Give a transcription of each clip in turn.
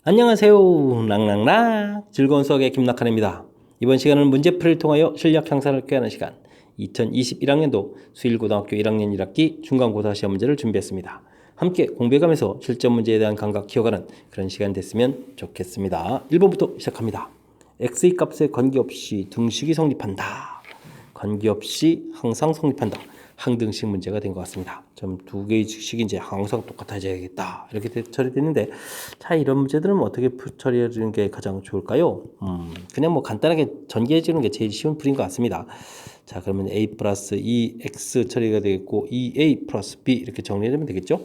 안녕하세요. 랑랑랑 즐거운 수학의 김낙한입니다. 이번 시간은 문제풀이를 통하여 실력 향상을 꾀하는 시간 2021학년도 수일고등학교 1학년 1학기 중간고사 시험 문제를 준비했습니다. 함께 공부해가면서 실전 문제에 대한 감각 키워가는 그런 시간 됐으면 좋겠습니다. 1번부터 시작합니다. x의 값에 관계없이 등식이 성립한다. 관계없이 항상 성립한다. 항등식 문제가 된 것 같습니다. 좀 두 개의 식이 이제 항상 똑같아져야겠다. 이렇게 처리됐는데, 자, 이런 문제들은 어떻게 처리해 주는 게 가장 좋을까요? 그냥 뭐 간단하게 전개해 주는 게 제일 쉬운 풀인 것 같습니다. 자, 그러면 a 플러스 2x 처리가 되겠고, 2a 플러스 b 이렇게 정리하면 되겠죠?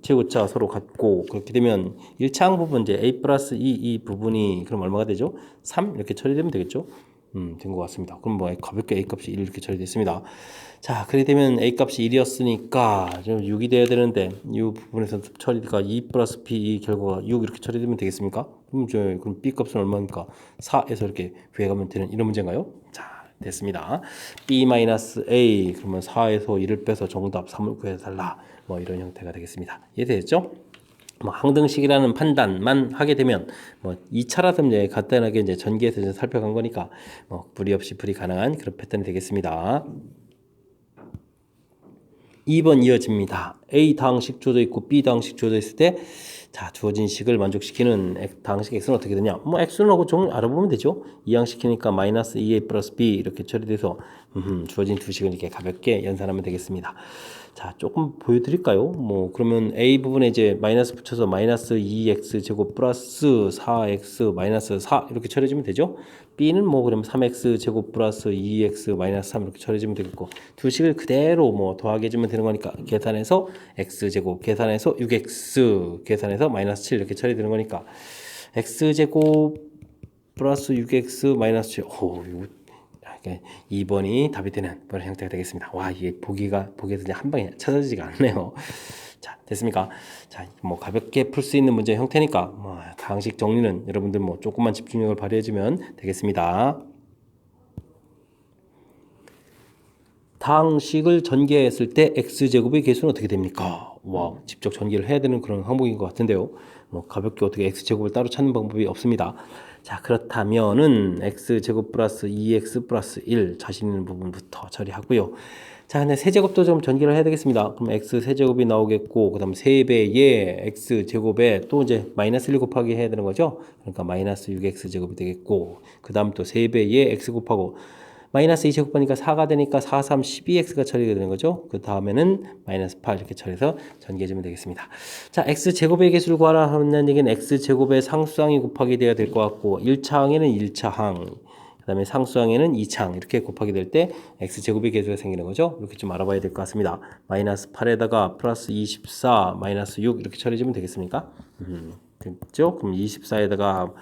최고차 서로 같고, 그렇게 되면 1차항 부분 이제 a 플러스 2 부분이 그럼 얼마가 되죠? 3 이렇게 처리되면 되겠죠? 된 것 같습니다. 그럼 뭐 가볍게 a 값이 1 이렇게 처리됐습니다. 자, 그렇게 되면 a 값이 1이었으니까 좀 6이 돼야 되는데 이 부분에서 처리가 2 플러스 b 결과가 6 이렇게 처리되면 되겠습니까? 그럼 b 값은 얼마입니까? 4에서 이렇게 구해가면 되는 이런 문제인가요? 자, 됐습니다. b-a 그러면 4에서 1을 빼서 정답 3을 구해달라. 뭐 이런 형태가 되겠습니다. 이해되셨죠? 뭐 항등식이라는 판단만 하게 되면 뭐 2차라도 이제 간단하게 이제 전개해서 이제 살펴간 거니까 뭐 불이 없이 풀이 가능한 그런 패턴이 되겠습니다. 2번 이어집니다. A 다항식 주어져 있고 B 다항식 주어져 있을 때 자, 주어진 식을 만족시키는 다항식 x는 어떻게 되냐? 뭐 x는 하고 종 알아보면 되죠. 이항시키니까 마이너스 2a 플러스 b 이렇게 처리돼서 주어진 두 식을 이렇게 가볍게 연산하면 되겠습니다. 자, 조금 보여드릴까요? 뭐 그러면 a 부분에 이제 마이너스 붙여서 마이너스 2x 제곱 플러스 4x 마이너스 4 이렇게 처리해주면 되죠. b는 뭐 그러면 3x 제곱 플러스 2x 마이너스 3 이렇게 처리해주면 되겠고 두 식을 그대로 뭐 더하게 해주면 되는 거니까 계산해서 x 제곱 계산해서 6x 계산해서 마이너스 7 이렇게 처리되는 거니까 x 제곱 플러스 6x 마이너스 7 오, 이거 2번이 답이 되는 그런 형태가 되겠습니다. 와, 이게 보기에서 이제 한 방에 찾아지지가 않네요. 자, 됐습니까? 자, 뭐 가볍게 풀 수 있는 문제 형태니까 뭐 다항식 정리는 여러분들 뭐 조금만 집중력을 발휘해주면 되겠습니다. 다항식을 전개했을 때 x제곱의 개수는 어떻게 됩니까? 와, 직접 전개를 해야 되는 그런 항목인 것 같은데요. 뭐 가볍게 어떻게 x제곱을 따로 찾는 방법이 없습니다. 자, 그렇다면은 x제곱 플러스 2x 플러스 1 자신 있는 부분부터 처리하고요. 자, 근데 세제곱도 좀 전개를 해야 되겠습니다. 그럼 x 세제곱이 나오겠고, 그 다음 3배의 x제곱에 또 이제 마이너스 1 곱하기 해야 되는 거죠. 그러니까 마이너스 6x제곱이 되겠고, 그 다음 또 3배의 x 곱하고 마이너스 2제곱하니까 4가 되니까 4, 3, 12x가 처리가 되는 거죠. 그 다음에는 마이너스 8 이렇게 처리해서 전개해주면 되겠습니다. 자, x제곱의 개수를 구하라 하는 얘기는 x제곱의 상수항이 곱하기 돼야 될 것 같고 1차항에는 1차항 그 다음에 상수항에는 2차항 이렇게 곱하기 될 때 x제곱의 개수가 생기는 거죠. 이렇게 좀 알아봐야 될 것 같습니다. 마이너스 8에다가 플러스 24 마이너스 6 이렇게 처리해주면 되겠습니까? 됐죠? 그럼 24에다가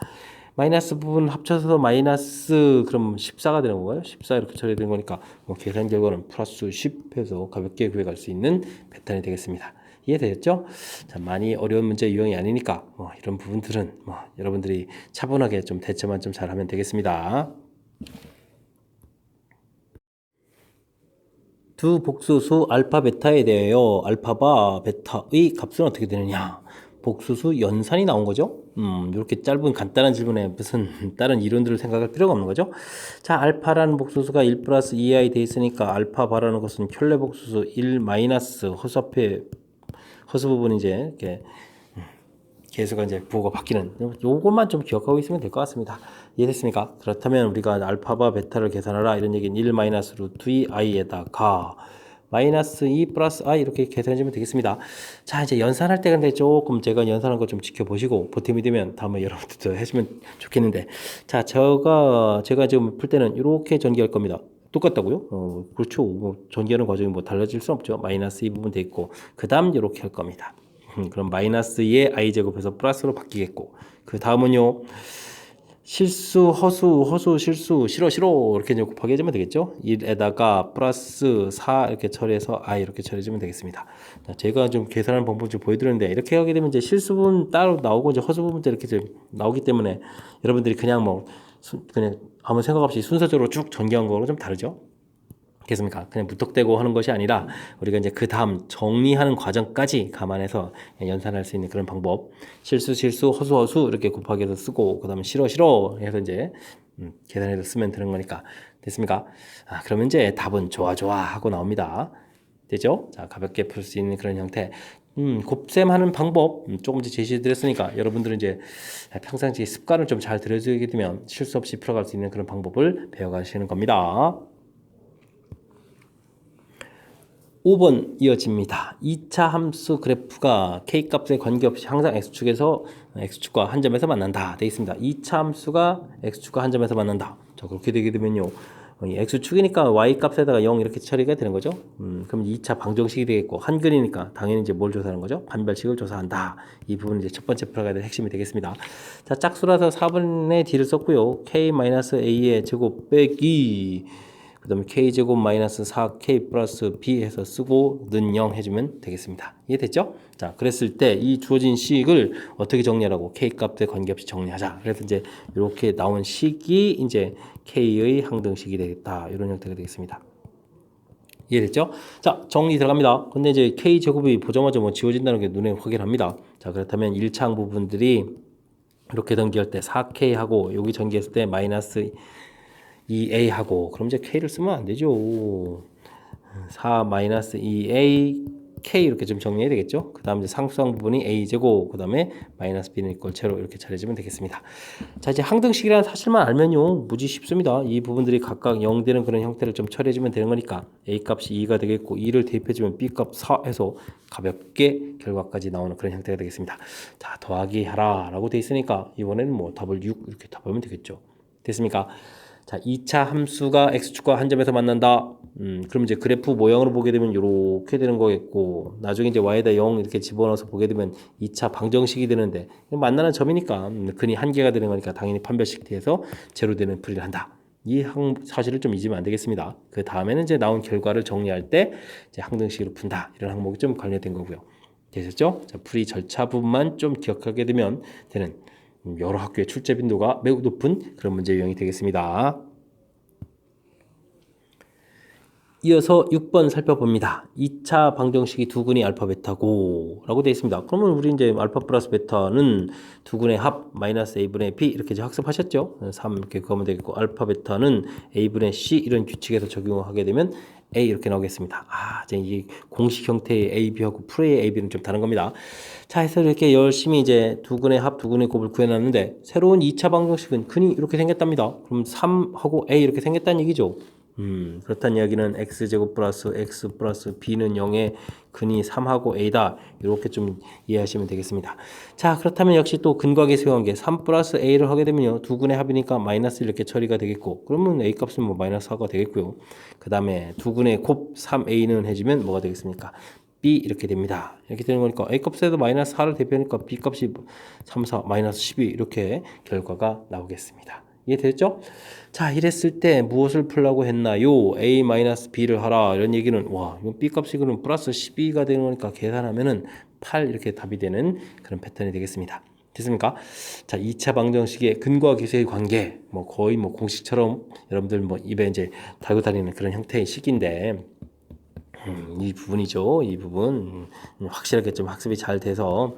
마이너스 부분 합쳐서 마이너스 그럼 14가 되는 건가요? 14 이렇게 처리되는 거니까 뭐 계산 결과는 플러스 10 해서 가볍게 구해갈 수 있는 패턴이 되겠습니다. 이해되셨죠? 자, 많이 어려운 문제 유형이 아니니까 뭐 이런 부분들은 뭐 여러분들이 차분하게 좀 대처만 좀 잘하면 되겠습니다. 두 복수수 알파 베타에 대하여 알파와 베타의 값은 어떻게 되느냐? 복수수 연산이 나온 거죠. 이렇게 짧은 간단한 질문에 무슨 다른 이론들을 생각할 필요가 없는 거죠. 자, 알파라는 복수수가 1 플러스 2i 돼 있으니까 알파 바라는 것은 켤레 복수수 1 마이너스 허수 앞에 허수 부분이 이제 이렇게 개수가 이제 부호가 바뀌는 요것만 좀 기억하고 있으면 될 것 같습니다. 이해됐습니까? 그렇다면 우리가 알파와 베타를 계산하라 이런 얘기는 1 마이너스 루트 2i에다가 마이너스 2 플러스 i 이렇게 계산해주면 되겠습니다. 자, 이제 연산할 때 근데 조금 제가 연산한 거 좀 지켜보시고 보탬이 되면 다음에 여러분들도 해주면 좋겠는데 자, 제가 지금 풀 때는 이렇게 전개할 겁니다. 똑같다고요? 그렇죠. 뭐 전개하는 과정이 뭐 달라질 수 없죠. 마이너스 이 부분 돼 있고 그 다음 이렇게 할 겁니다. 그럼 마이너스 2의 i제곱에서 플러스로 바뀌겠고 그 다음은요. 실수, 허수, 실수, 싫어, 이렇게 이제 곱하기 해주면 되겠죠? 1에다가 플러스 4 이렇게 처리해서 i 이렇게 처리해주면 되겠습니다. 자, 제가 좀 계산하는 방법 좀 보여드렸는데 이렇게 하게 되면 이제 실수 부분 따로 나오고 이제 허수 부분도 이렇게 좀 나오기 때문에 여러분들이 그냥 뭐 그냥 아무 생각 없이 순서적으로 쭉 전개한 거랑 좀 다르죠? 됐습니까? 그냥 무턱대고 하는 것이 아니라 우리가 이제 그 다음 정리하는 과정까지 감안해서 연산할 수 있는 그런 방법. 실수, 허수 이렇게 곱하기해서 쓰고 그다음에 싫어 해서 이제 계산해서 쓰면 되는 거니까. 됐습니까? 그러면 이제 답은 좋아 하고 나옵니다. 되죠? 자, 가볍게 풀 수 있는 그런 형태. 곱셈하는 방법 조금 더 제시해 드렸으니까 여러분들은 이제 평상시 습관을 좀 잘 들여주게 되면 실수 없이 풀어갈 수 있는 그런 방법을 배워가시는 겁니다. 5번 이어집니다. 2차 함수 그래프가 K값에 관계없이 항상 X축에서 X축과 한 점에서 만난다 되어 있습니다. 2차 함수가 X축과 한 점에서 만난다. 자, 그렇게 되게 되면요. X축이니까 Y값에다가 0 이렇게 처리가 되는 거죠. 그럼 2차 방정식이 되겠고 한글이니까 당연히 이제 뭘 조사하는 거죠? 반별식을 조사한다. 이 부분은 이제 첫 번째 풀어가야 될 핵심이 되겠습니다. 자, 짝수라서 4분의 D를 썼고요. K-A의 제곱 빼기 그 다음에 k제곱 마이너스 4k 플러스 b 해서 쓰고 는 0 해주면 되겠습니다. 이해됐죠? 자, 그랬을 때 이 주어진 식을 어떻게 정리하라고? k 값에 관계없이 정리하자. 그래서 이제 이렇게 나온 식이 이제 k의 항등식이 되겠다. 이런 형태가 되겠습니다. 이해됐죠? 자, 정리 들어갑니다. 근데 이제 k제곱이 보자마자 뭐 지워진다는 게 눈에 확인합니다. 자, 그렇다면 1차항 부분들이 이렇게 전개할 때 4k하고 여기 전개했을 때 마이너스 2a하고 그럼 이제 k를 쓰면 안 되죠. 4-2a k 이렇게 좀 정리해야 되겠죠. 그 다음 이제 상수항 부분이 a제곱 그 다음에 마이너스 b는 있고 채로 이렇게 차려지면 되겠습니다. 자, 이제 항등식이라는 사실만 알면요 무지 쉽습니다. 이 부분들이 각각 0 되는 그런 형태를 좀 처리해주면 되는 거니까 a 값이 2가 되겠고 2를 대입해주면 b 값 4 해서 가볍게 결과까지 나오는 그런 형태가 되겠습니다. 자, 더하기 하라 라고 돼 있으니까 이번에는 뭐 답을 6 이렇게 답하면 되겠죠. 됐습니까? 자, 2차 함수가 x축과 한 점에서 만난다. 그럼 이제 그래프 모양으로 보게 되면 이렇게 되는 거겠고 나중에 이제 y에다 0 이렇게 집어넣어서 보게 되면 2차 방정식이 되는데 만나는 점이니까 근이 한 개가 되는 거니까 당연히 판별식 뒤에서 제로 되는 풀이를 한다. 이 사실을 좀 잊으면 안 되겠습니다. 그 다음에는 이제 나온 결과를 정리할 때 이제 항등식으로 푼다. 이런 항목이 좀 관련된 거고요. 되셨죠? 자, 풀이 절차 부분만 좀 기억하게 되면 되는 여러 학교의 출제 빈도가 매우 높은 그런 문제 유형이 되겠습니다. 이어서 6번 살펴봅니다. 2차 방정식이 두근이 알파 베타고 라고 되어 있습니다. 그러면 우리 이제 알파 플러스 베타는 두근의 합 마이너스 a분의 b 이렇게 이제 학습하셨죠? 3 이렇게 그거면 되겠고 알파 베타는 a분의 c 이런 규칙에서 적용하게 되면 a 이렇게 나오겠습니다. 이제 이 공식 형태의 a, b하고 풀의 a, b는 좀 다른 겁니다. 자, 해서 이렇게 열심히 이제 두근의 합, 두근의 곱을 구해놨는데 새로운 2차 방정식은 근이 이렇게 생겼답니다. 그럼 3하고 a 이렇게 생겼다는 얘기죠. 그렇다는 이야기는 x제곱 플러스 x 플러스 b는 0의 근이 3하고 a다. 이렇게 좀 이해하시면 되겠습니다. 자, 그렇다면 역시 또 근과 계수의 관계 3 플러스 a를 하게 되면요. 두 근의 합이니까 마이너스 이렇게 처리가 되겠고 그러면 a 값은 뭐 마이너스 4가 되겠고요. 그 다음에 두 근의 곱 3a는 해주면 뭐가 되겠습니까? b 이렇게 됩니다. 이렇게 되는 거니까 a 값에도 마이너스 4를 대표하니까 b 값이 3, 4, 마이너스 12 이렇게 결과가 나오겠습니다. 이해됐죠? 자, 이랬을 때 무엇을 풀라고 했나요? a-b를 하라 이런 얘기는 이건 b 값이 그럼 플러스 12가 되는 거니까 계산하면은 8 이렇게 답이 되는 그런 패턴이 되겠습니다. 됐습니까? 자, 2차 방정식의 근과 계수의 관계 뭐 거의 뭐 공식처럼 여러분들 뭐 입에 이제 달고 다니는 그런 형태의 식인데 이 부분이죠. 이 부분 확실하게 좀 학습이 잘 돼서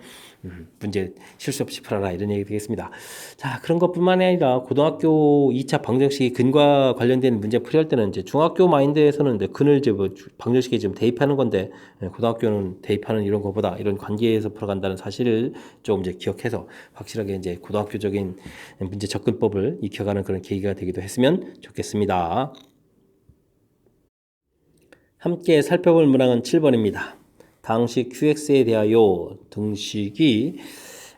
문제 실수 없이 풀어라 이런 얘기 되겠습니다. 자, 그런 것뿐만이 아니라 고등학교 2차 방정식 근과 관련된 문제 풀이할 때는 이제 중학교 마인드에서는 이제 근을 이제 뭐 방정식에 좀 대입하는 건데 고등학교는 대입하는 이런 것보다 이런 관계에서 풀어간다는 사실을 좀 이제 기억해서 확실하게 이제 고등학교적인 문제 접근법을 익혀가는 그런 계기가 되기도 했으면 좋겠습니다. 함께 살펴볼 문항은 7번입니다. 당시 qx에 대하여 등식이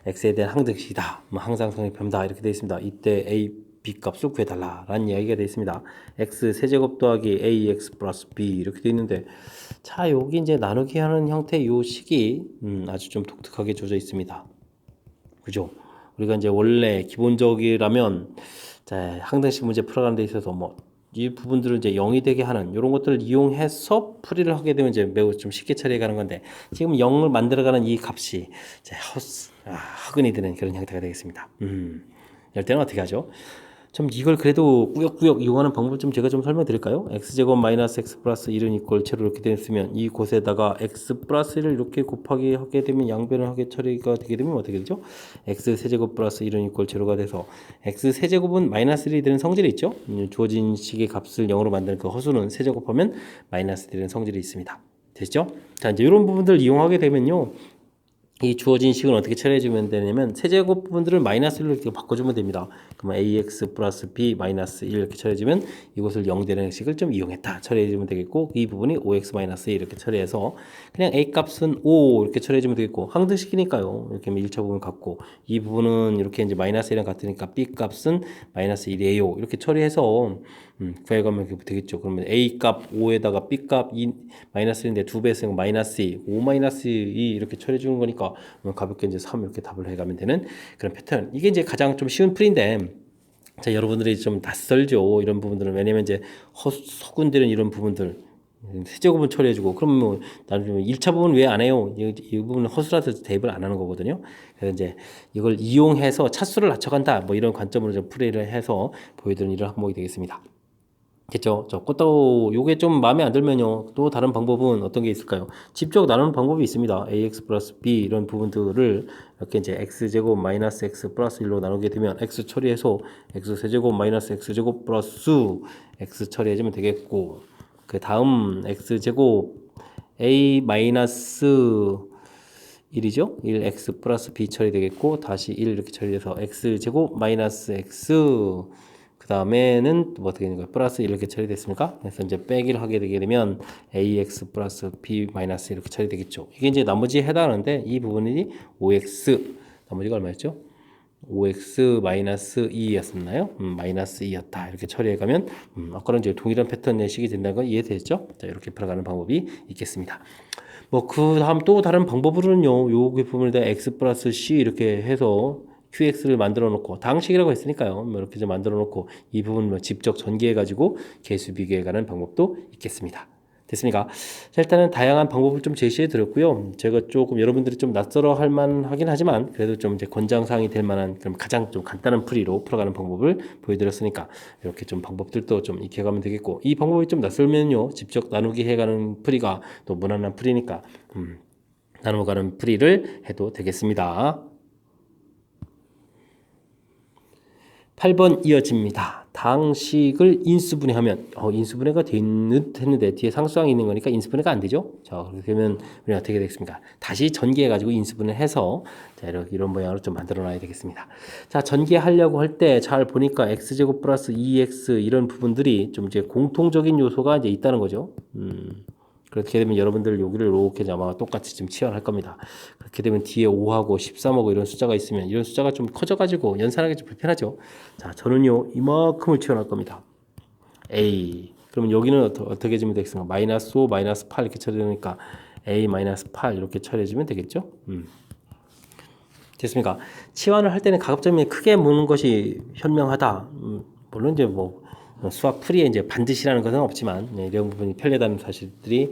x에 대한 항등식이다. 항상 성립합니다. 이렇게 되어 있습니다. 이때 a, b 값을 구해달라 라는 이야기가 되어 있습니다. x 세제곱 더하기 ax 플러스 b 이렇게 되어 있는데 자, 여기 이제 나누기 하는 형태의 요 식이 아주 좀 독특하게 줘져 있습니다. 그죠? 우리가 이제 원래 기본적이라면 자, 항등식 문제 풀어가는 데 있어서 이 부분들을 이제 0이 되게 하는 이런 것들을 이용해서 풀이를 하게 되면 이제 매우 좀 쉽게 처리해가는 건데 지금 0을 만들어가는 이 값이 이제 허근이 되는 그런 형태가 되겠습니다. 이럴 때는 어떻게 하죠? 좀 이걸 그래도 꾸역꾸역 이용하는 방법을 좀 제가 좀 설명드릴까요? x제곱 마이너스 x 플러스 1은 이꼴 제로 이렇게 됐으면 이 곳에다가 x 플러스 1을 이렇게 곱하기 하게 되면 양변을 하게 처리가 되게 되면 어떻게 되죠? x 세제곱 플러스 1은 이꼴 제로가 돼서 x 세제곱은 마이너스 1이 되는 성질이 있죠? 주어진 식의 값을 0으로 만드는 그 허수는 세제곱하면 마이너스 1이 되는 성질이 있습니다. 됐죠? 자, 이제 이런 부분들 이용하게 되면요. 이 주어진 식은 어떻게 처리해주면 되냐면 세제곱 부분들을 마이너스 1로 이렇게 바꿔주면 됩니다. 그러면 ax 플러스 b 마이너스 1 이렇게 처리해주면 이것을 0 되는 식을 좀 이용했다 처리해주면 되겠고 이 부분이 5x 마이너스 1 이렇게 처리해서 그냥 a 값은 5 이렇게 처리해주면 되겠고 항등식이니까요. 이렇게 하면 1차 부분 같고 이 부분은 이렇게 이제 마이너스 1이랑 같으니까 b 값은 마이너스 1이에요. 이렇게 처리해서 구해가면 되겠죠. 그러면 a 값 5에다가 b 값 2 마이너스 1인데 2배 쓰면 마이너스 2, 5 마이너스 2 이렇게 처리해 주는 거니까 가볍게 이제 3 이렇게 답을 해가면 되는 그런 패턴. 이게 이제 가장 좀 쉬운 풀인데 자, 여러분들이 좀 낯설죠. 이런 부분들은 왜냐면 이제 서군되는 이런 부분들 세제곱은 처리해주고 그럼 뭐 나중에 1차 부분 왜 안 해요? 이 부분은 허술해서 대입을 안 하는 거거든요. 그래서 이제 이걸 이용해서 차수를 낮춰간다 뭐 이런 관점으로 좀 풀이를 해서 보여드리는 이런 항목이 되겠습니다. 됐죠? 또 요게 좀 마음에 안 들면요. 또 다른 방법은 어떤 게 있을까요? 직접 나누는 방법이 있습니다. ax 플러스 b 이런 부분들을 이렇게 이제 x제곱 마이너스 x 플러스 1로 나누게 되면 x 처리해서 x 세제곱 마이너스 x제곱 플러스 x 처리해주면 되겠고 그 다음 x제곱 a 마이너스 1이죠? 1x 플러스 b 처리되겠고 다시 1 이렇게 처리해서 x제곱 마이너스 x 그 다음에는 뭐 어떻게 되는 거예요? 플러스 이렇게 처리됐습니까? 그래서 이제 빼기를 하게 되게 되면 ax 플러스 b 마이너스 이렇게 처리되겠죠. 이게 이제 나머지에 해당하는데 이 부분이 5x 나머지가 얼마였죠? 5x 마이너스 2였었나요? 마이너스 2였다. 이렇게 처리해가면 아까는 이제 동일한 패턴 예식이 된다는 거 이해되죠? 자, 이렇게 풀어가는 방법이 있겠습니다. 뭐 그 다음 또 다른 방법으로는요. 요 부분을 다 x 플러스 c 이렇게 해서 qx를 만들어 놓고 다항식이라고 했으니까요. 뭐 이렇게 좀 만들어 놓고 이 부분 뭐 직접 전개해 가지고 개수 비교해 가는 방법도 있겠습니다. 됐습니까? 자, 일단은 다양한 방법을 좀 제시해 드렸고요. 제가 조금 여러분들이 좀 낯설어 할 만하긴 하지만 그래도 좀 이제 권장사항이 될 만한 그럼 가장 좀 간단한 풀이로 풀어가는 방법을 보여드렸으니까 이렇게 좀 방법들도 좀 익혀가면 되겠고 이 방법이 좀 낯설면요. 직접 나누기 해가는 풀이가 또 무난한 풀이니까 나누어가는 풀이를 해도 되겠습니다. 8번 이어집니다. 당식을 인수분해하면 인수분해가 됐는데 뒤에 상수항이 있는 거니까 인수분해가 안 되죠. 자, 그러면 우리 어떻게 되겠습니까? 다시 전개해가지고 인수분해해서 자, 이런 모양으로 좀 만들어 놔야 되겠습니다. 자, 전개하려고 할 때 잘 보니까 x제곱 플러스 2x 이런 부분들이 좀 이제 공통적인 요소가 이제 있다는 거죠. 그렇게 되면 여러분들 여기를 이렇게 아마 똑같이 좀 치환할 겁니다. 그렇게 되면 뒤에 5하고 13하고 이런 숫자가 있으면 이런 숫자가 좀 커져가지고 연산하기 좀 불편하죠. 자, 저는요 이만큼을 치환할 겁니다. A. 그러면 여기는 어떻게 해주면 되겠습니까? 마이너스 5, 마이너스 8 이렇게 처리되니까 A 마이너스 8 이렇게 처리해주면 되겠죠. 됐습니까? 치환을 할 때는 가급적이면 크게 무는 것이 현명하다. 물론 이제 뭐 수학 풀이에 이제 반드시라는 것은 없지만 이런 부분이 편리하다는 사실들이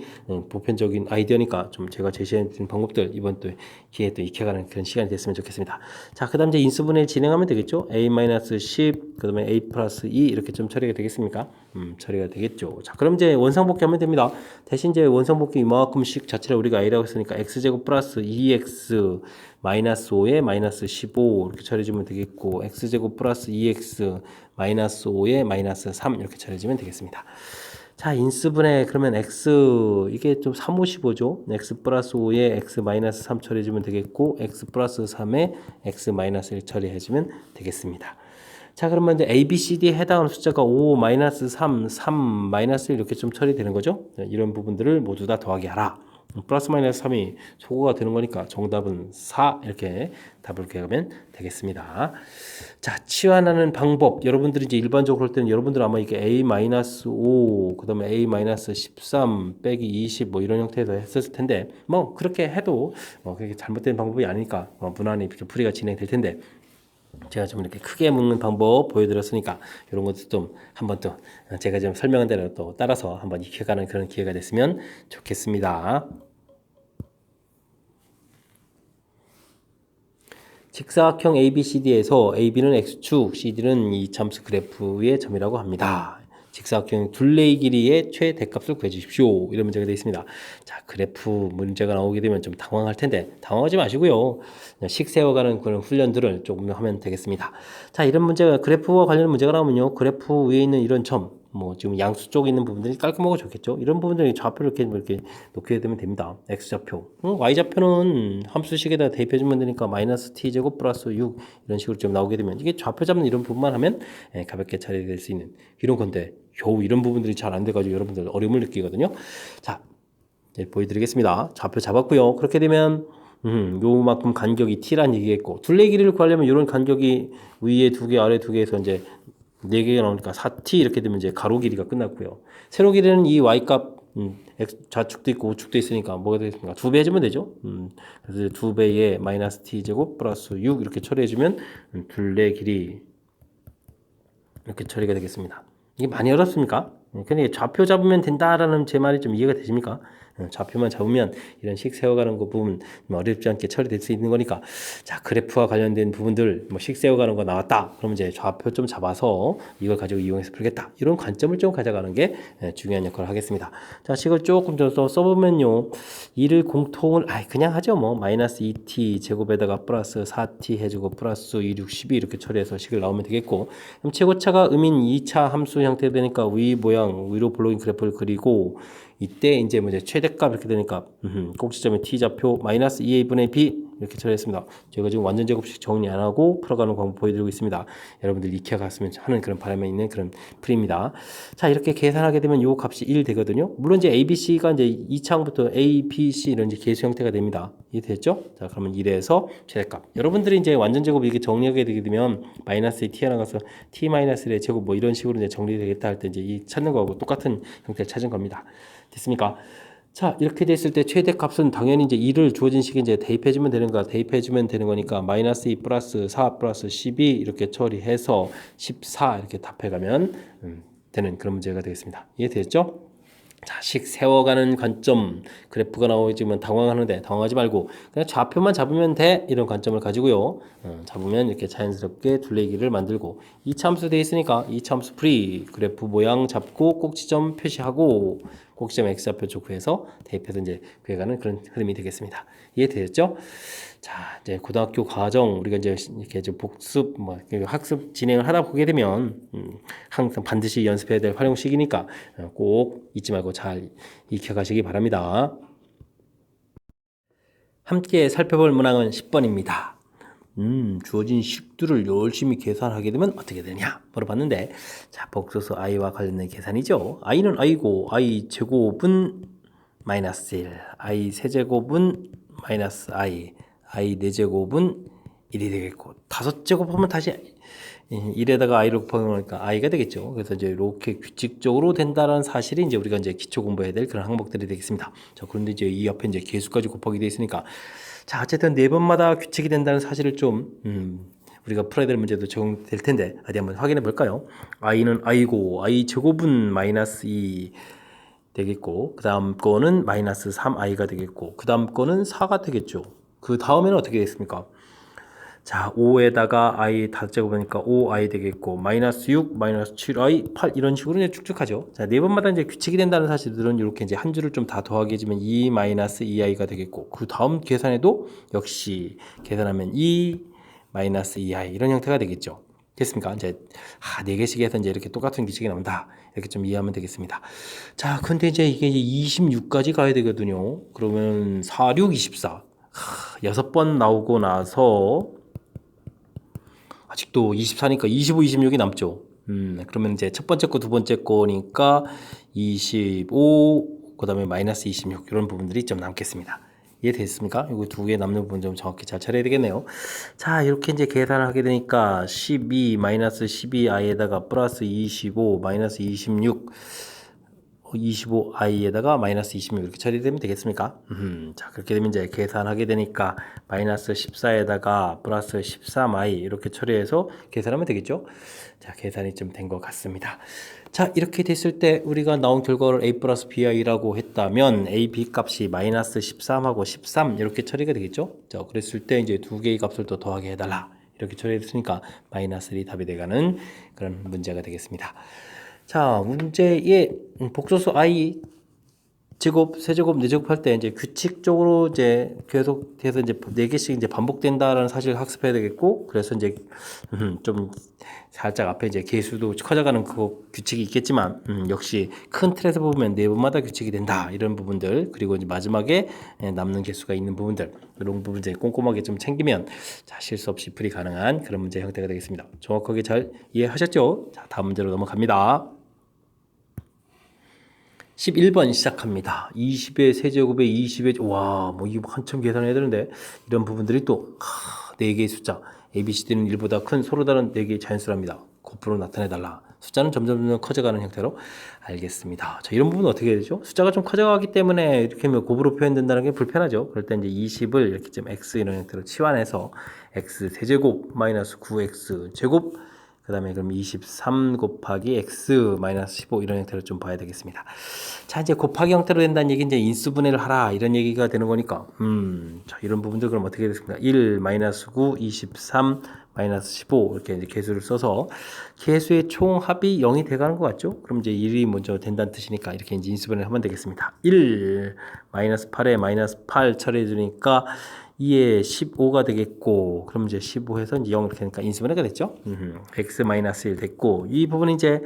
보편적인 아이디어니까 좀 제가 제시해드린 방법들 이번 또 기회에 또 익혀가는 그런 시간이 됐으면 좋겠습니다. 자, 그 다음 이제 인수분해 진행하면 되겠죠. A-10 그 다음에 A 플러스 2 이렇게 좀 처리가 되겠습니까? 처리가 되겠죠. 자, 그럼 이제 원상복귀 하면 됩니다. 대신 이제 원상복귀 이만큼씩 자체를 우리가 A라고 했으니까 X제곱 플러스 2X 마이너스 5에 마이너스 15 이렇게 처리해주면 되겠고 x제곱 플러스 2x 마이너스 5에 마이너스 3 이렇게 처리해주면 되겠습니다. 자, 인수분해 그러면 x 이게 좀 3, 5, 15죠. x 플러스 5에 x 마이너스 3 처리해주면 되겠고 x 플러스 3에 x 마이너스 1 처리해주면 되겠습니다. 자, 그러면 이제 A, B, C, D에 해당하는 숫자가 5, 마이너스 3, 3, 마이너스 1 이렇게 좀 처리되는 거죠. 이런 부분들을 모두 다 더하기 하라. 플러스 마이너스 3이 소거가 되는 거니까 정답은 4 이렇게 답을 구하면 되겠습니다. 자, 치환하는 방법 여러분들이 이제 일반적으로 할 때는 여러분들 아마 이게 A-5 그 다음에 A-13 빼기 20 뭐 이런 형태에서 했었을 텐데 뭐 그렇게 해도 그게 잘못된 방법이 아니니까 무난히 이렇게 풀이가 진행될 텐데 제가 좀 이렇게 크게 묶는 방법 보여드렸으니까 이런 것도 좀 한번 또 제가 좀 설명한 대로 또 따라서 한번 익혀가는 그런 기회가 됐으면 좋겠습니다. 직사각형 ABCD에서 AB는 X축, CD는 이 참수 그래프의 점이라고 합니다. 직사각형 둘레의 길이의 최대값을 구해주십시오. 이런 문제가 되어 있습니다. 자, 그래프 문제가 나오게 되면 좀 당황할 텐데 당황하지 마시고요. 식 세워가는 그런 훈련들을 조금 하면 되겠습니다. 자, 이런 문제가 그래프와 관련 문제가 나오면요. 그래프 위에 있는 이런 점, 뭐 지금 양수 쪽에 있는 부분들이 깔끔하고 좋겠죠. 이런 부분들이 좌표를 이렇게 놓게 되면 됩니다. x좌표, y좌표는 함수식에다 대입해주면 되니까 마이너스 t제곱 플러스 6 이런 식으로 좀 나오게 되면 이게 좌표 잡는 이런 부분만 하면 가볍게 처리될 수 있는 이런 건데 겨우 이런 부분들이 잘 안 돼가지고 여러분들 어려움을 느끼거든요. 자, 이제 보여드리겠습니다. 좌표 잡았고요. 그렇게 되면 요만큼 간격이 t란 얘기겠고 둘레 길이를 구하려면 이런 간격이 위에 두 개, 아래 두 개에서 이제 4개가 나오니까 4t 이렇게 되면 이제 가로 길이가 끝났고요. 세로 길이는 이 y값 좌측도 있고 우측도 있으니까 뭐가 되겠습니까? 2배 해주면 되죠. 그래서 2배의 마이너스 t제곱 플러스 6 이렇게 처리해주면 둘레 길이 이렇게 처리가 되겠습니다. 이게 많이 어렵습니까? 근데 좌표 잡으면 된다라는 제 말이 좀 이해가 되십니까? 좌표만 잡으면 이런 식 세워가는 거 부분 어렵지 않게 처리될 수 있는 거니까. 자, 그래프와 관련된 부분들 뭐 식 세워가는 거 나왔다. 그러면 이제 좌표 좀 잡아서 이걸 가지고 이용해서 풀겠다. 이런 관점을 좀 가져가는 게 중요한 역할을 하겠습니다. 자, 식을 조금 더 써보면요. 이를 공통을 그냥 하죠. 뭐 마이너스 2t 제곱에다가 플러스 4t 해주고 플러스 2, 6, 12 이렇게 처리해서 식을 나오면 되겠고, 그럼 최고차가 음인 2차 함수 형태 되니까 위 모양 위로 블록인 그래프를 그리고 이때 이제 뭐 최대값 이렇게 되니까 꼭지점의 t좌표 마이너스 2a분의 b 이렇게 처리했습니다. 제가 지금 완전 제곱식 정리 안 하고 풀어가는 방법 보여드리고 있습니다. 여러분들 익혀갔으면 하는 그런 바람에 있는 그런 풀입니다. 자, 이렇게 계산하게 되면 요 값이 1 되거든요. 물론 이제 ABC가 이제 2차항부터 A, B, C 이런 이제 계수 형태가 됩니다. 이해됐죠? 자, 그러면 1에서 최대값. 여러분들이 이제 완전 제곱 이렇게 정리하게 되게 되면 마이너스에 t가 나가서 t 마이너스의 제곱 뭐 이런 식으로 이제 정리되겠다 할 때 이제 이 찾는 거하고 똑같은 형태를 찾은 겁니다. 됐습니까? 자, 이렇게 됐을 때 최대값은 당연히 이제 2를 주어진 식에 이제 대입해주면 되는 거니까 마이너스 2 플러스 4 플러스 12 이렇게 처리해서 14 이렇게 답해가면 되는 그런 문제가 되겠습니다. 이해되셨죠? 자, 식 세워가는 관점 그래프가 나오지만 당황하는데 당황하지 말고 그냥 좌표만 잡으면 돼 이런 관점을 가지고요. 잡으면 이렇게 자연스럽게 둘레길을 만들고 이차함수 되어 있으니까 이차함수 프리 그래프 모양 잡고 꼭지점 표시하고 꼭지점 x좌표 쪽 구해서 대입해서 이제 구해가는 그런 흐름이 되겠습니다. 이해되셨죠? 자, 이제 고등학교 과정 우리가 이제 이렇게 좀 복습 학습 진행을 하다 보게 되면 항상 반드시 연습해야 될 활용식이니까 꼭 잊지 말고 잘 익혀가시기 바랍니다. 함께 살펴볼 문항은 10번입니다. 주어진 식들을 열심히 계산하게 되면 어떻게 되냐 물어봤는데, 자, 복소수 i와 관련된 계산이죠. i는 i고 i 제곱은 마이너스 1, i 세제곱은 마이너스 i 4제곱은 1이 되겠고 5제곱 하면 다시 1에다가 i를 곱하니까 i가 되겠죠. 그래서 이제 이렇게 규칙적으로 된다는 사실이 이제 우리가 이제 기초 공부해야 될 그런 항목들이 되겠습니다. 자, 그런데 이제 이 옆에 이제 계수까지 곱하게 돼 있으니까, 자, 어쨌든 네 번마다 규칙이 된다는 사실을 좀 우리가 풀어야 될 문제도 적용될 텐데 어디 한번 확인해 볼까요? i는 i고 i 제곱은 마이너스 2 되겠고 그 다음 거는 마이너스 3i가 되겠고 그 다음 거는 4가 되겠죠. 그 다음에는 어떻게 됐습니까? 자, 5에다가 i 다 제곱하니까 5i 되겠고 마이너스 6, 마이너스 7i, 8 이런 식으로 이제 쭉쭉하죠. 자, 네 번마다 이제 규칙이 된다는 사실들은 이렇게 이제 한 줄을 좀 다 더하게 해주면 2 마이너스 2i가 되겠고 그 다음 계산에도 역시 계산하면 2 마이너스 2i 이런 형태가 되겠죠. 됐습니까? 이제 4개씩 해서 이제 이렇게 똑같은 규칙이 나온다. 이렇게 좀 이해하면 되겠습니다. 자, 근데 이제 이게 26까지 가야 되거든요. 그러면 4, 6, 24. 6번 나오고 나서 아직도 24니까 25, 26이 남죠. 그러면 이제 첫 번째 거, 두 번째 거니까 25, 그 다음에 마이너스 26 이런 부분들이 좀 남겠습니다. 이해됐습니까? 이거 두 개 남는 부분 좀 정확히 잘 처리해야 되겠네요. 자, 이렇게 이제 계산을 하게 되니까 12 마이너스 12i에다가 플러스 25 마이너스 26 25i에다가 마이너스 26 이렇게 처리되면 되겠습니까? 자, 그렇게 되면 이제 계산하게 되니까 마이너스 14에다가 플러스 13i 이렇게 처리해서 계산하면 되겠죠? 자, 계산이 좀 된 것 같습니다. 자, 이렇게 됐을 때 우리가 나온 결과를 a 플러스 bi라고 했다면 a, b 값이 마이너스 13하고 13 이렇게 처리가 되겠죠? 자, 그랬을 때 이제 두 개의 값을 또 더하게 해달라. 이렇게 처리했으니까 마이너스 1이 답이 돼가는 그런 문제가 되겠습니다. 자, 문제의 복소수 i 제곱, 세제곱, 네제곱 할 때 이제 규칙적으로 이제 계속해서 이제 4개씩 이제 반복된다라는 사실을 학습해야 되겠고, 그래서 이제 좀 살짝 앞에 이제 개수도 커져가는 그 규칙이 있겠지만, 역시 큰 틀에서 보면 4번마다 규칙이 된다 이런 부분들, 그리고 이제 마지막에 남는 개수가 있는 부분들, 이런 부분 이제 꼼꼼하게 좀 챙기면 자, 실수 없이 풀이 가능한 그런 문제 형태가 되겠습니다. 정확하게 잘 이해하셨죠? 자, 다음 문제로 넘어갑니다. 11번 시작합니다. 20의 세제곱에 20의 와, 뭐 이거 한참 계산해야 되는데 이런 부분들이 또 4개의 숫자 A, B, C, D는 1보다 큰 서로 다른 4개의 자연수랍니다. 곱으로 나타내달라. 숫자는 점점 커져가는 형태로 알겠습니다. 자, 이런 부분은 어떻게 되죠? 숫자가 좀 커져가기 때문에 이렇게 하면 곱으로 표현된다는 게 불편하죠. 그럴 때 이제 20을 이렇게 좀 x 이런 형태로 치환해서 x 세제곱 마이너스 9x 제곱 그 다음에 그럼 23 곱하기 x 마이너스 15 이런 형태로 좀 봐야 되겠습니다. 자, 이제 곱하기 형태로 된다는 얘기 이제 인수분해를 하라 이런 얘기가 되는 거니까 자, 이런 부분들 그럼 어떻게 되겠습니까? 1 마이너스 9 23 마이너스 15 이렇게 이제 개수를 써서 개수의 총 합이 0이 돼가는 것 같죠? 그럼 이제 1이 먼저 된다는 뜻이니까 이렇게 이제 인수분해를 하면 되겠습니다. 1 마이너스 8에 마이너스 8 처리해 주니까 2에 15가 되겠고, 그럼 이제 15해서 이제 0 이렇게 되니까 인수분해가 됐죠? x 마이너스 1 됐고, 이 부분은 이제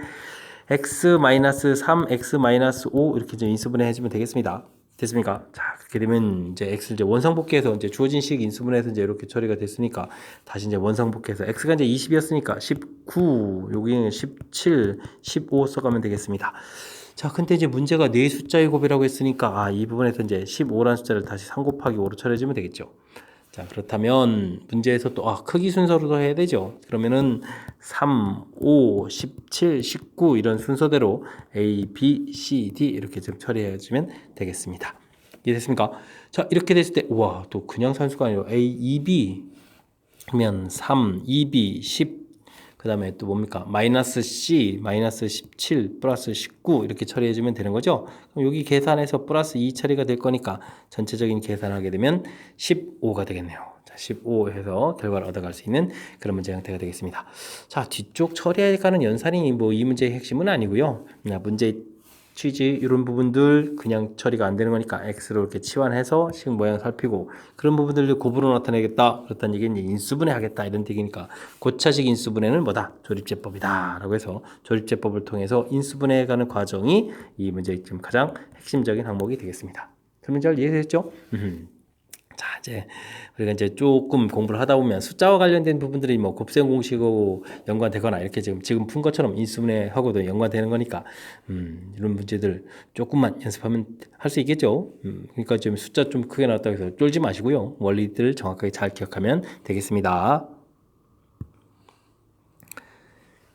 x 마이너스 3, x 마이너스 5 이렇게 좀 인수분해 해주면 되겠습니다. 됐습니까? 자, 그렇게 되면 이제 x를 이제 원상복귀해서 이제 주어진 식 인수분해해서 이제 이렇게 처리가 됐으니까 다시 이제 원상복귀해서 x가 이제 20이었으니까 19, 여기는 17, 15 써가면 되겠습니다. 자, 근데 이제 문제가 네 숫자의 곱이라고 했으니까 이 부분에서 이제 15라는 숫자를 다시 3 곱하기 5로 처리해주면 되겠죠. 자, 그렇다면 문제에서 또 크기 순서로 해야 되죠. 그러면은 3, 5, 17, 19 이런 순서대로 A, B, C, D 이렇게 좀 처리해주면 되겠습니다. 이해됐습니까? 자, 이렇게 됐을 때 우와, 또 그냥 산수가 아니라 A, 2B 그러면 3, 2B, 10 그 다음에 또 뭡니까? 마이너스 C, 마이너스 17, 플러스 19 이렇게 처리해주면 되는 거죠. 그럼 여기 계산해서 플러스 2 처리가 될 거니까 전체적인 계산을 하게 되면 15가 되겠네요. 자, 15 해서 결과를 얻어갈 수 있는 그런 문제 형태가 되겠습니다. 자, 뒤쪽 처리해가는 연산이 뭐 이 문제의 핵심은 아니고요. 문제의 취지 이런 부분들 그냥 처리가 안 되는 거니까 x로 이렇게 치환해서 식 모양 살피고 그런 부분들을 곱으로 나타내겠다 그렇다는 얘기는 인수분해 하겠다 이런 얘기니까 고차식 인수분해는 뭐다? 조립제법이다 라고 해서 조립제법을 통해서 인수분해 가는 과정이 이 문제의 지금 가장 핵심적인 항목이 되겠습니다. 그러면 잘 이해되셨죠? 자, 이제 우리가 이제 조금 공부를 하다 보면 숫자와 관련된 부분들이 뭐 곱셈 공식하고 연관되거나 이렇게 지금 푼 것처럼 인수분해하고도 연관되는 거니까 이런 문제들 조금만 연습하면 할 수 있겠죠. 그러니까 지금 숫자 좀 크게 나왔다고 해서 쫄지 마시고요. 원리들 정확하게 잘 기억하면 되겠습니다.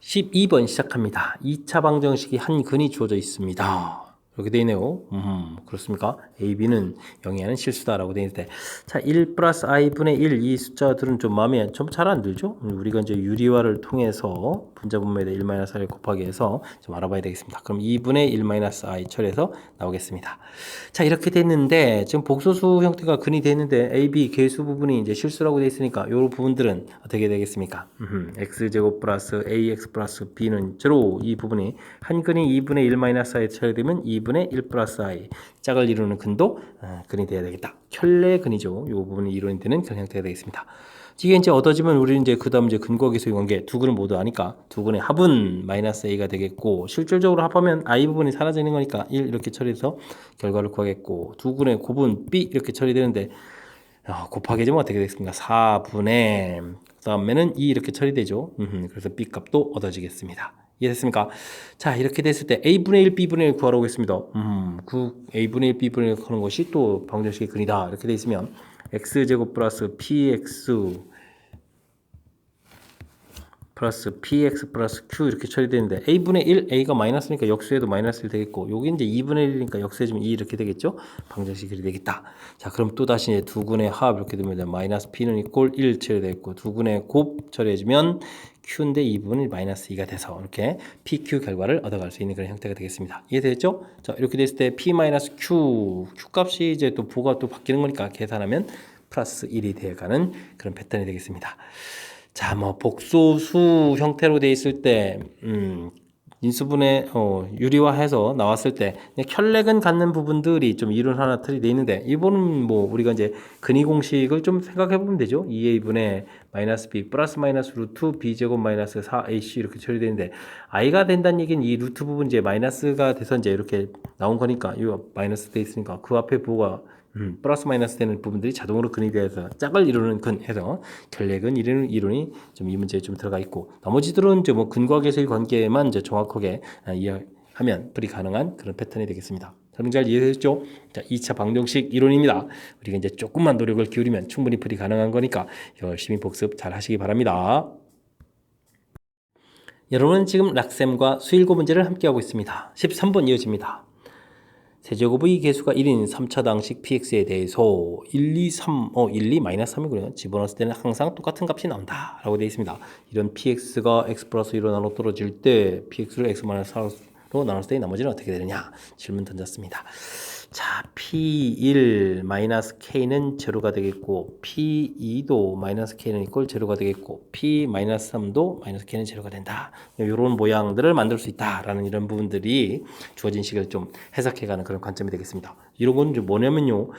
12번 시작합니다. 2차 방정식이 한 근이 주어져 있습니다. 이렇게 되어 있네요. 그렇습니까? A, B는 영위하는 실수다라고 되어 있는데, 자, 1 플러스 i분의 1, 이 숫자들은 좀 마음에 좀 잘 안 들죠? 우리가 이제 유리화를 통해서 분자분모에다 1 마이너스 i를 곱하기 해서 좀 알아봐야 되겠습니다. 그럼 2분의 1 마이너스 i 처리해서 나오겠습니다. 자, 이렇게 됐는데, 지금 복소수 형태가 근이 됐는데, A, B 개수 부분이 이제 실수라고 되어 있으니까, 이 부분들은 어떻게 되겠습니까? x제곱 플러스 ax 플러스 b는 제로, 이 부분이 한 근이 2분의 1 마이너스 i 처리되면 2분의 1 플러스 i 짝을 이루는 근도 근이 돼야 되겠다. 켤레 근이죠. 이 부분이 이론이 되는 그런 형태가 되겠습니다. 이게 이제 얻어지면 우리는 이제 그 다음 이제 근과 계수의 관계 두 근을 모두 아니까 두 근의 합은 마이너스 a가 되겠고 실질적으로 합하면 i 부분이 사라지는 거니까 1 이렇게 처리해서 결과를 구하겠고 두 근의 곱은 b 이렇게 처리되는데 곱하기 되면 어떻게 되겠습니까? 4분의 그 다음에는 2 이렇게 처리되죠. 그래서 b 값도 얻어지겠습니다. 이해됐습니까? 자, 이렇게 됐을 때 a분의 1, b분의 1 구하라고 했습니다. a분의 1, b분의 1 하는 것이 또 방정식의 근이다. 이렇게 돼 있으면 x제곱 플러스 px 플러스 px 플러스 q 이렇게 처리되는데 a분의 1, a가 마이너스니까 역수해도 마이너스 1 되겠고 여기 이제 2분의 1이니까 역수해주면 2 이렇게 되겠죠? 방정식이 되겠다. 자, 그럼 또 다시 이제 두 군의 합 이렇게 되면 마이너스 p는 이꼴 1 처리되겠고 두 군의 곱 처리해주면 q인데 2분의 마이너스 2가 돼서 이렇게 pq 결과를 얻어갈 수 있는 그런 형태가 되겠습니다. 이해되겠죠? 자, 이렇게 됐을 때 p 마이너스 q 값이 이제 또 부가 또 바뀌는 거니까 계산하면 플러스 1이 되어가는 그런 패턴이 되겠습니다. 자, 뭐 복소수 형태로 돼 있을 때 인수분해 유리화해서 나왔을 때 혈렉은 갖는 부분들이 좀 이론 하나 틀이 돼 있는데 이거는 뭐 우리가 이제 근위 공식을 좀 생각해 보면 되죠. 2a분의 마이너스 b 플러스 마이너스 루트 b 제곱 마이너스 4ac 이렇게 처리되는데 i가 된다는 얘기는 이 루트 부분 이제 마이너스가 돼서 이제 이렇게 나온 거니까 이 마이너스 돼 있으니까 그 앞에 부호가 플러스 마이너스 되는 부분들이 자동으로 근이 되어서 짝을 이루는 근 해서 결례근 이론이 좀 이 문제에 좀 들어가 있고 나머지들은 이제 뭐 근과 계수의 관계만 이제 정확하게 이해하면 풀이 가능한 그런 패턴이 되겠습니다. 설명 잘 이해되셨죠? 자, 2차 방정식 이론입니다. 우리가 이제 조금만 노력을 기울이면 충분히 풀이 가능한 거니까 열심히 복습 잘 하시기 바랍니다. 여러분은 지금 락셈과 수일고 문제를 함께하고 있습니다. 13번 이어집니다. 세제곱의 개수가 1인 3차당식 px에 대해서 1, 2, 3, 1, 2, 마이너스 3이고요. 집어넣었을 때는 항상 똑같은 값이 나온다 라고 되어 있습니다. 이런 px가 x 플러스 1로 나눠 떨어질 때 px를 x 마이너스 4로 나눴을 때 나머지는 어떻게 되느냐 질문 던졌습니다. 자, P1 마이너스 K는 제로가 되겠고 P2도 마이너스 K는 이꼴 제로가 되겠고 P 마이너스 3도 마이너스 K는 제로가 된다. 이런 모양들을 만들 수 있다라는 이런 부분들이 주어진 식을 좀 해석해가는 그런 관점이 되겠습니다. 이런 건 좀 뭐냐면요.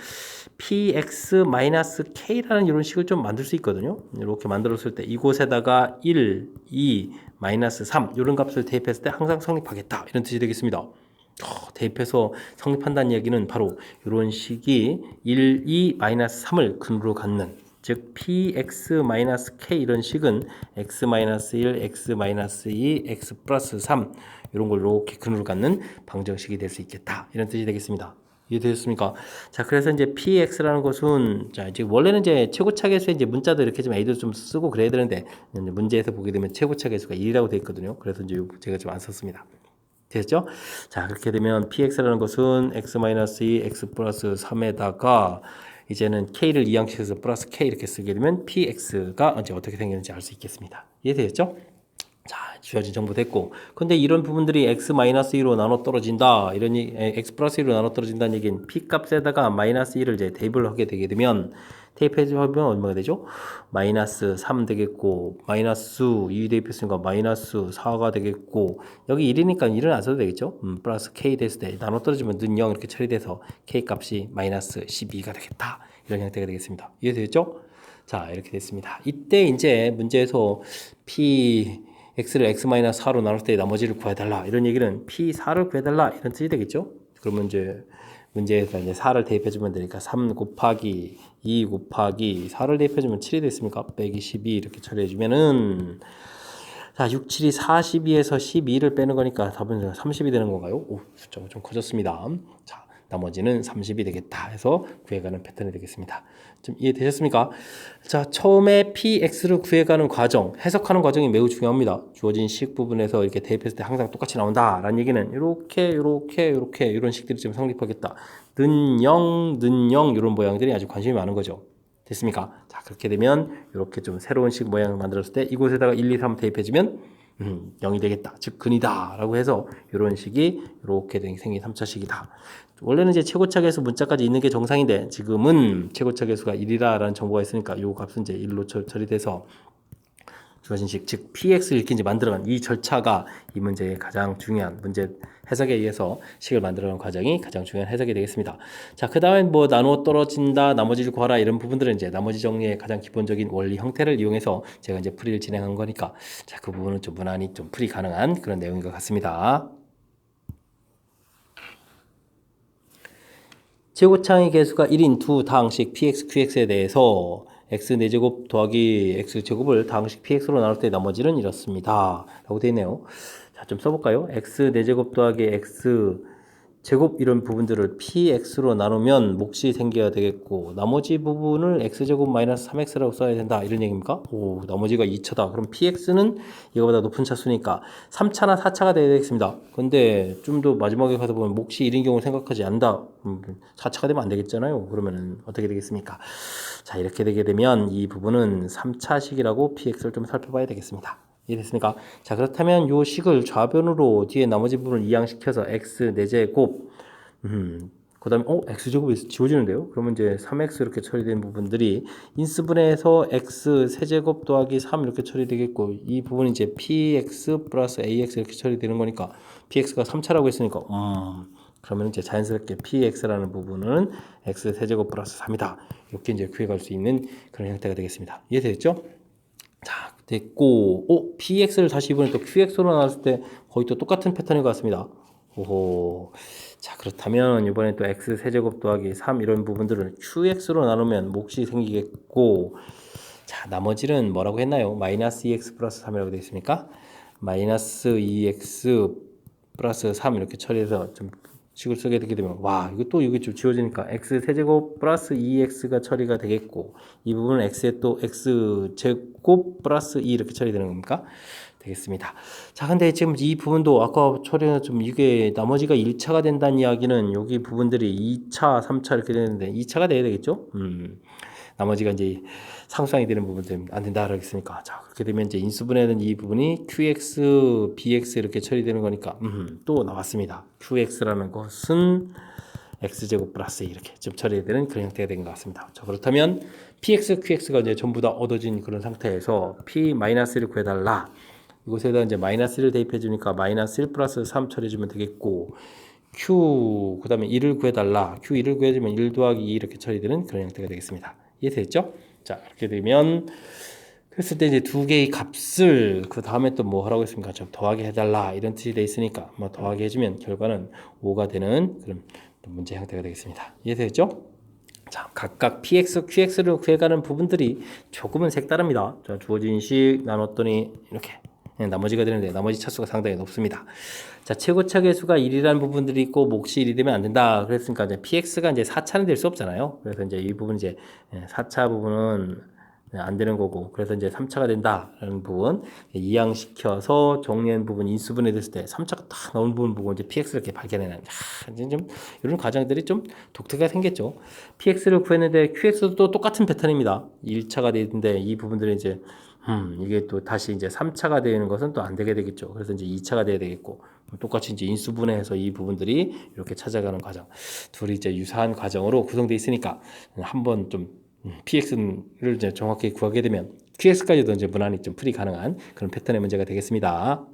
PX 마이너스 K라는 이런 식을 좀 만들 수 있거든요. 이렇게 만들었을 때 이곳에다가 1, 2, 마이너스 3 이런 값을 대입했을 때 항상 성립하겠다 이런 뜻이 되겠습니다. 대입해서 성립한다는 얘기는 바로 이런 식이 1, 2, 마이너스 3을 근으로 갖는 즉 px-k 이런 식은 x-1, x-2, x 플러스 3 이런 걸 이렇게 근으로 갖는 방정식이 될 수 있겠다 이런 뜻이 되겠습니다. 이해되셨습니까? 자, 그래서 이제 px라는 것은 자, 이제 원래는 이제 최고차 개수의 이제 문자도 이렇게 좀 애들 좀 쓰고 그래야 되는데 문제에서 보게 되면 최고차 개수가 1이라고 되어 있거든요. 그래서 이제 제가 좀 안 썼습니다. 됐죠? 자, 그렇게 되면 px라는 것은 x-2, x 플러스 3에다가 이제는 k를 이항시켜서 플러스 k 이렇게 쓰게 되면 px가 이제 어떻게 생겼는지 알 수 있겠습니다. 이해되셨죠? 자, 주어진 정보 됐고, 근데 이런 부분들이 x-2로 나눠 떨어진다, x 플러스 1로 나눠 떨어진다는 얘기는 p 값에다가 마이너스 1을 이제 대입을 하게 되게 되면 대입해주면 얼마가 되죠? 마이너스 3 되겠고, 마이너스 2 대입했으니까 마이너스 4가 되겠고, 여기 1이니까 1은 안 써도 되겠죠? 플러스 k 됐을 때 나눠 떨어지면 는 0 이렇게 처리돼서 k 값이 마이너스 12가 되겠다. 이런 형태가 되겠습니다. 이해되셨죠? 자, 이렇게 됐습니다. 이때 이제 문제에서 x를 x-4로 나눌 때 나머지를 구해달라. 이런 얘기는 p4를 구해달라. 이런 뜻이 되겠죠? 그러면 이제 문제에서 이제 4를 대입해주면 되니까 3 곱하기 2 곱하기 4를 대입해주면 7이 됐습니까? 빼기 12 이렇게 처리해주면은 자, 6, 7이 42에서 12를 빼는 거니까 답은 30이 되는 건가요? 오, 숫자가 좀 커졌습니다. 자, 나머지는 30이 되겠다 해서 구해가는 패턴이 되겠습니다. 좀 이해되셨습니까? 자, 처음에 px를 구해가는 과정, 해석하는 과정이 매우 중요합니다. 주어진 식 부분에서 이렇게 대입했을 때 항상 똑같이 나온다라는 얘기는 이렇게 이런 식들이 좀 성립하겠다. 는 0, 는 0 이런 모양들이 아주 관심이 많은 거죠. 됐습니까? 자, 그렇게 되면 이렇게 좀 새로운 식 모양을 만들었을 때 이곳에다가 1, 2, 3 대입해주면 0이 되겠다. 즉 근이다 라고 해서 이런 식이 이렇게 생긴 3차식이다. 원래는 이제 최고차 계수 문자까지 있는 게 정상인데 지금은 최고차 계수가 1이라는 정보가 있으니까 이 값은 이제 1로 처리돼서 주어진 식, 즉 px를 이렇게 이제 만들어간 이 절차가 이 문제의 가장 중요한 문제 해석에 의해서 식을 만들어가는 과정이 가장 중요한 해석이 되겠습니다. 자, 그 다음에 뭐 나누어 떨어진다, 나머지를 구하라 이런 부분들은 이제 나머지 정리의 가장 기본적인 원리 형태를 이용해서 제가 이제 풀이를 진행한 거니까 자, 그 부분은 좀 무난히 좀 풀이 가능한 그런 내용인 것 같습니다. 최고차의 개수가 1인 두 다항식 px, qx에 대해서 x 4제곱 더하기 x제곱을 다항식 px로 나눌 때 나머지는 이렇습니다. 라고 되어 있네요. 자, 좀 써볼까요? x 4제곱 더하기 x 제곱 이런 부분들을 px로 나누면 몫이 생겨야 되겠고 나머지 부분을 x제곱 마이너스 3x라고 써야 된다 이런 얘기입니까? 오, 나머지가 2차다. 그럼 px는 이거보다 높은 차수니까 3차나 4차가 돼야 되겠습니다. 근데 좀 더 마지막에 가서 보면 몫이 1인 경우 생각하지 않는다. 4차가 되면 안 되겠잖아요. 그러면은 어떻게 되겠습니까? 자, 이렇게 되게 되면 이 부분은 3차식이라고 px를 좀 살펴봐야 되겠습니다. 이해됐습니까? 자, 그렇다면 요 식을 좌변으로 뒤에 나머지 부분을 이항시켜서 x 4제곱 그 다음에 x제곱이 지워지는데요? 그러면 이제 3x 이렇게 처리된 부분들이 인수분해해서 x 세제곱 더하기 3 이렇게 처리되겠고 이 부분이 이제 px 플러스 ax 이렇게 처리되는 거니까 px가 3차라고 했으니까 그러면 이제 자연스럽게 px라는 부분은 x 세제곱 플러스 3이다 이렇게 이제 구해갈 수 있는 그런 형태가 되겠습니다. 이해되겠죠? 자, 됐고, px를 다시 이번에 또 qx로 나왔을 때 거의 또 똑같은 패턴인 것 같습니다. 오호. 자, 그렇다면 이번에 또 x 세제곱 더하기 3 이런 부분들을 qx로 나누면 몫이 생기겠고, 자, 나머지는 뭐라고 했나요? 마이너스 2x 플러스 3이라고 되어 있습니까? 마이너스 2x 플러스 3 이렇게 처리해서 좀 식을 쓰게 되게 되면 이게 좀 지워지니까 x 세제곱 플러스 2x가 처리가 되겠고 이 부분은 x에 또 x 제곱 플러스 2 이렇게 처리되는 겁니까? 되겠습니다. 자, 근데 지금 이 부분도 아까 처리는 좀 이게 나머지가 1차가 된다는 이야기는 여기 부분들이 2차, 3차 이렇게 되는데 2차가 돼야 되겠죠? 나머지가 이제 상수항이 되는 부분들 안 된다라고 했으니까 자 그렇게 되면 이제 인수분해는 이 부분이 qx, bx 이렇게 처리되는 거니까 또 나왔습니다. qx라는 것은 x제곱 플러스 이렇게 좀 처리되는 그런 형태가 된 것 같습니다. 자 그렇다면 px, qx가 이제 전부 다 얻어진 그런 상태에서 p-를 구해달라. 이곳에다 이제 마이너스를 대입해 주니까 마이너스 1 플러스 3 처리해 주면 되겠고 q 그 다음에 1을 구해달라. q1을 구해주면 1 더하기 2 이렇게 처리되는 그런 형태가 되겠습니다. 이해됐죠? 자 이렇게 되면 그랬을 때 이제 두 개의 값을 그 다음에 또 뭐 하라고 했습니까? 좀 더하게 해달라 이런 뜻이 돼 있으니까 뭐 더하게 해주면 결과는 5가 되는 그런 문제 형태가 되겠습니다. 이해됐죠? 자 각각 px, qx를 구해가는 부분들이 조금은 색다릅니다. 자, 주어진 식 나눴더니 이렇게 나머지가 되는데 나머지 차수가 상당히 높습니다. 자, 최고차 계수가 1이라는 부분들이 있고 몫이 1이 되면 안 된다. 그랬으니까 이제 px가 이제 4차는 될 수 없잖아요. 그래서 이제 이 부분 이제 4차 부분은 안 되는 거고 그래서 이제 3차가 된다라는 부분 이항시켜서 정리한 부분 인수분해 됐을 때 3차가 딱 나온 부분 보고 이제 px를 이렇게 발견해내는 이제 좀 이런 과정들이 좀 독특하게 생겼죠. px를 구했는데 qx도 똑같은 패턴입니다. 1차가 되는데 이 부분들은 이제 이게 또 다시 이제 3차가 되는 것은 또 안 되게 되겠죠. 그래서 이제 2차가 돼야 되겠고 똑같이 이제 인수분해해서 이 부분들이 이렇게 찾아가는 과정 둘이 이제 유사한 과정으로 구성되어 있으니까 한번 좀 px를 이제 정확히 구하게 되면 qx까지도 이제 무난히 좀 풀이 가능한 그런 패턴의 문제가 되겠습니다.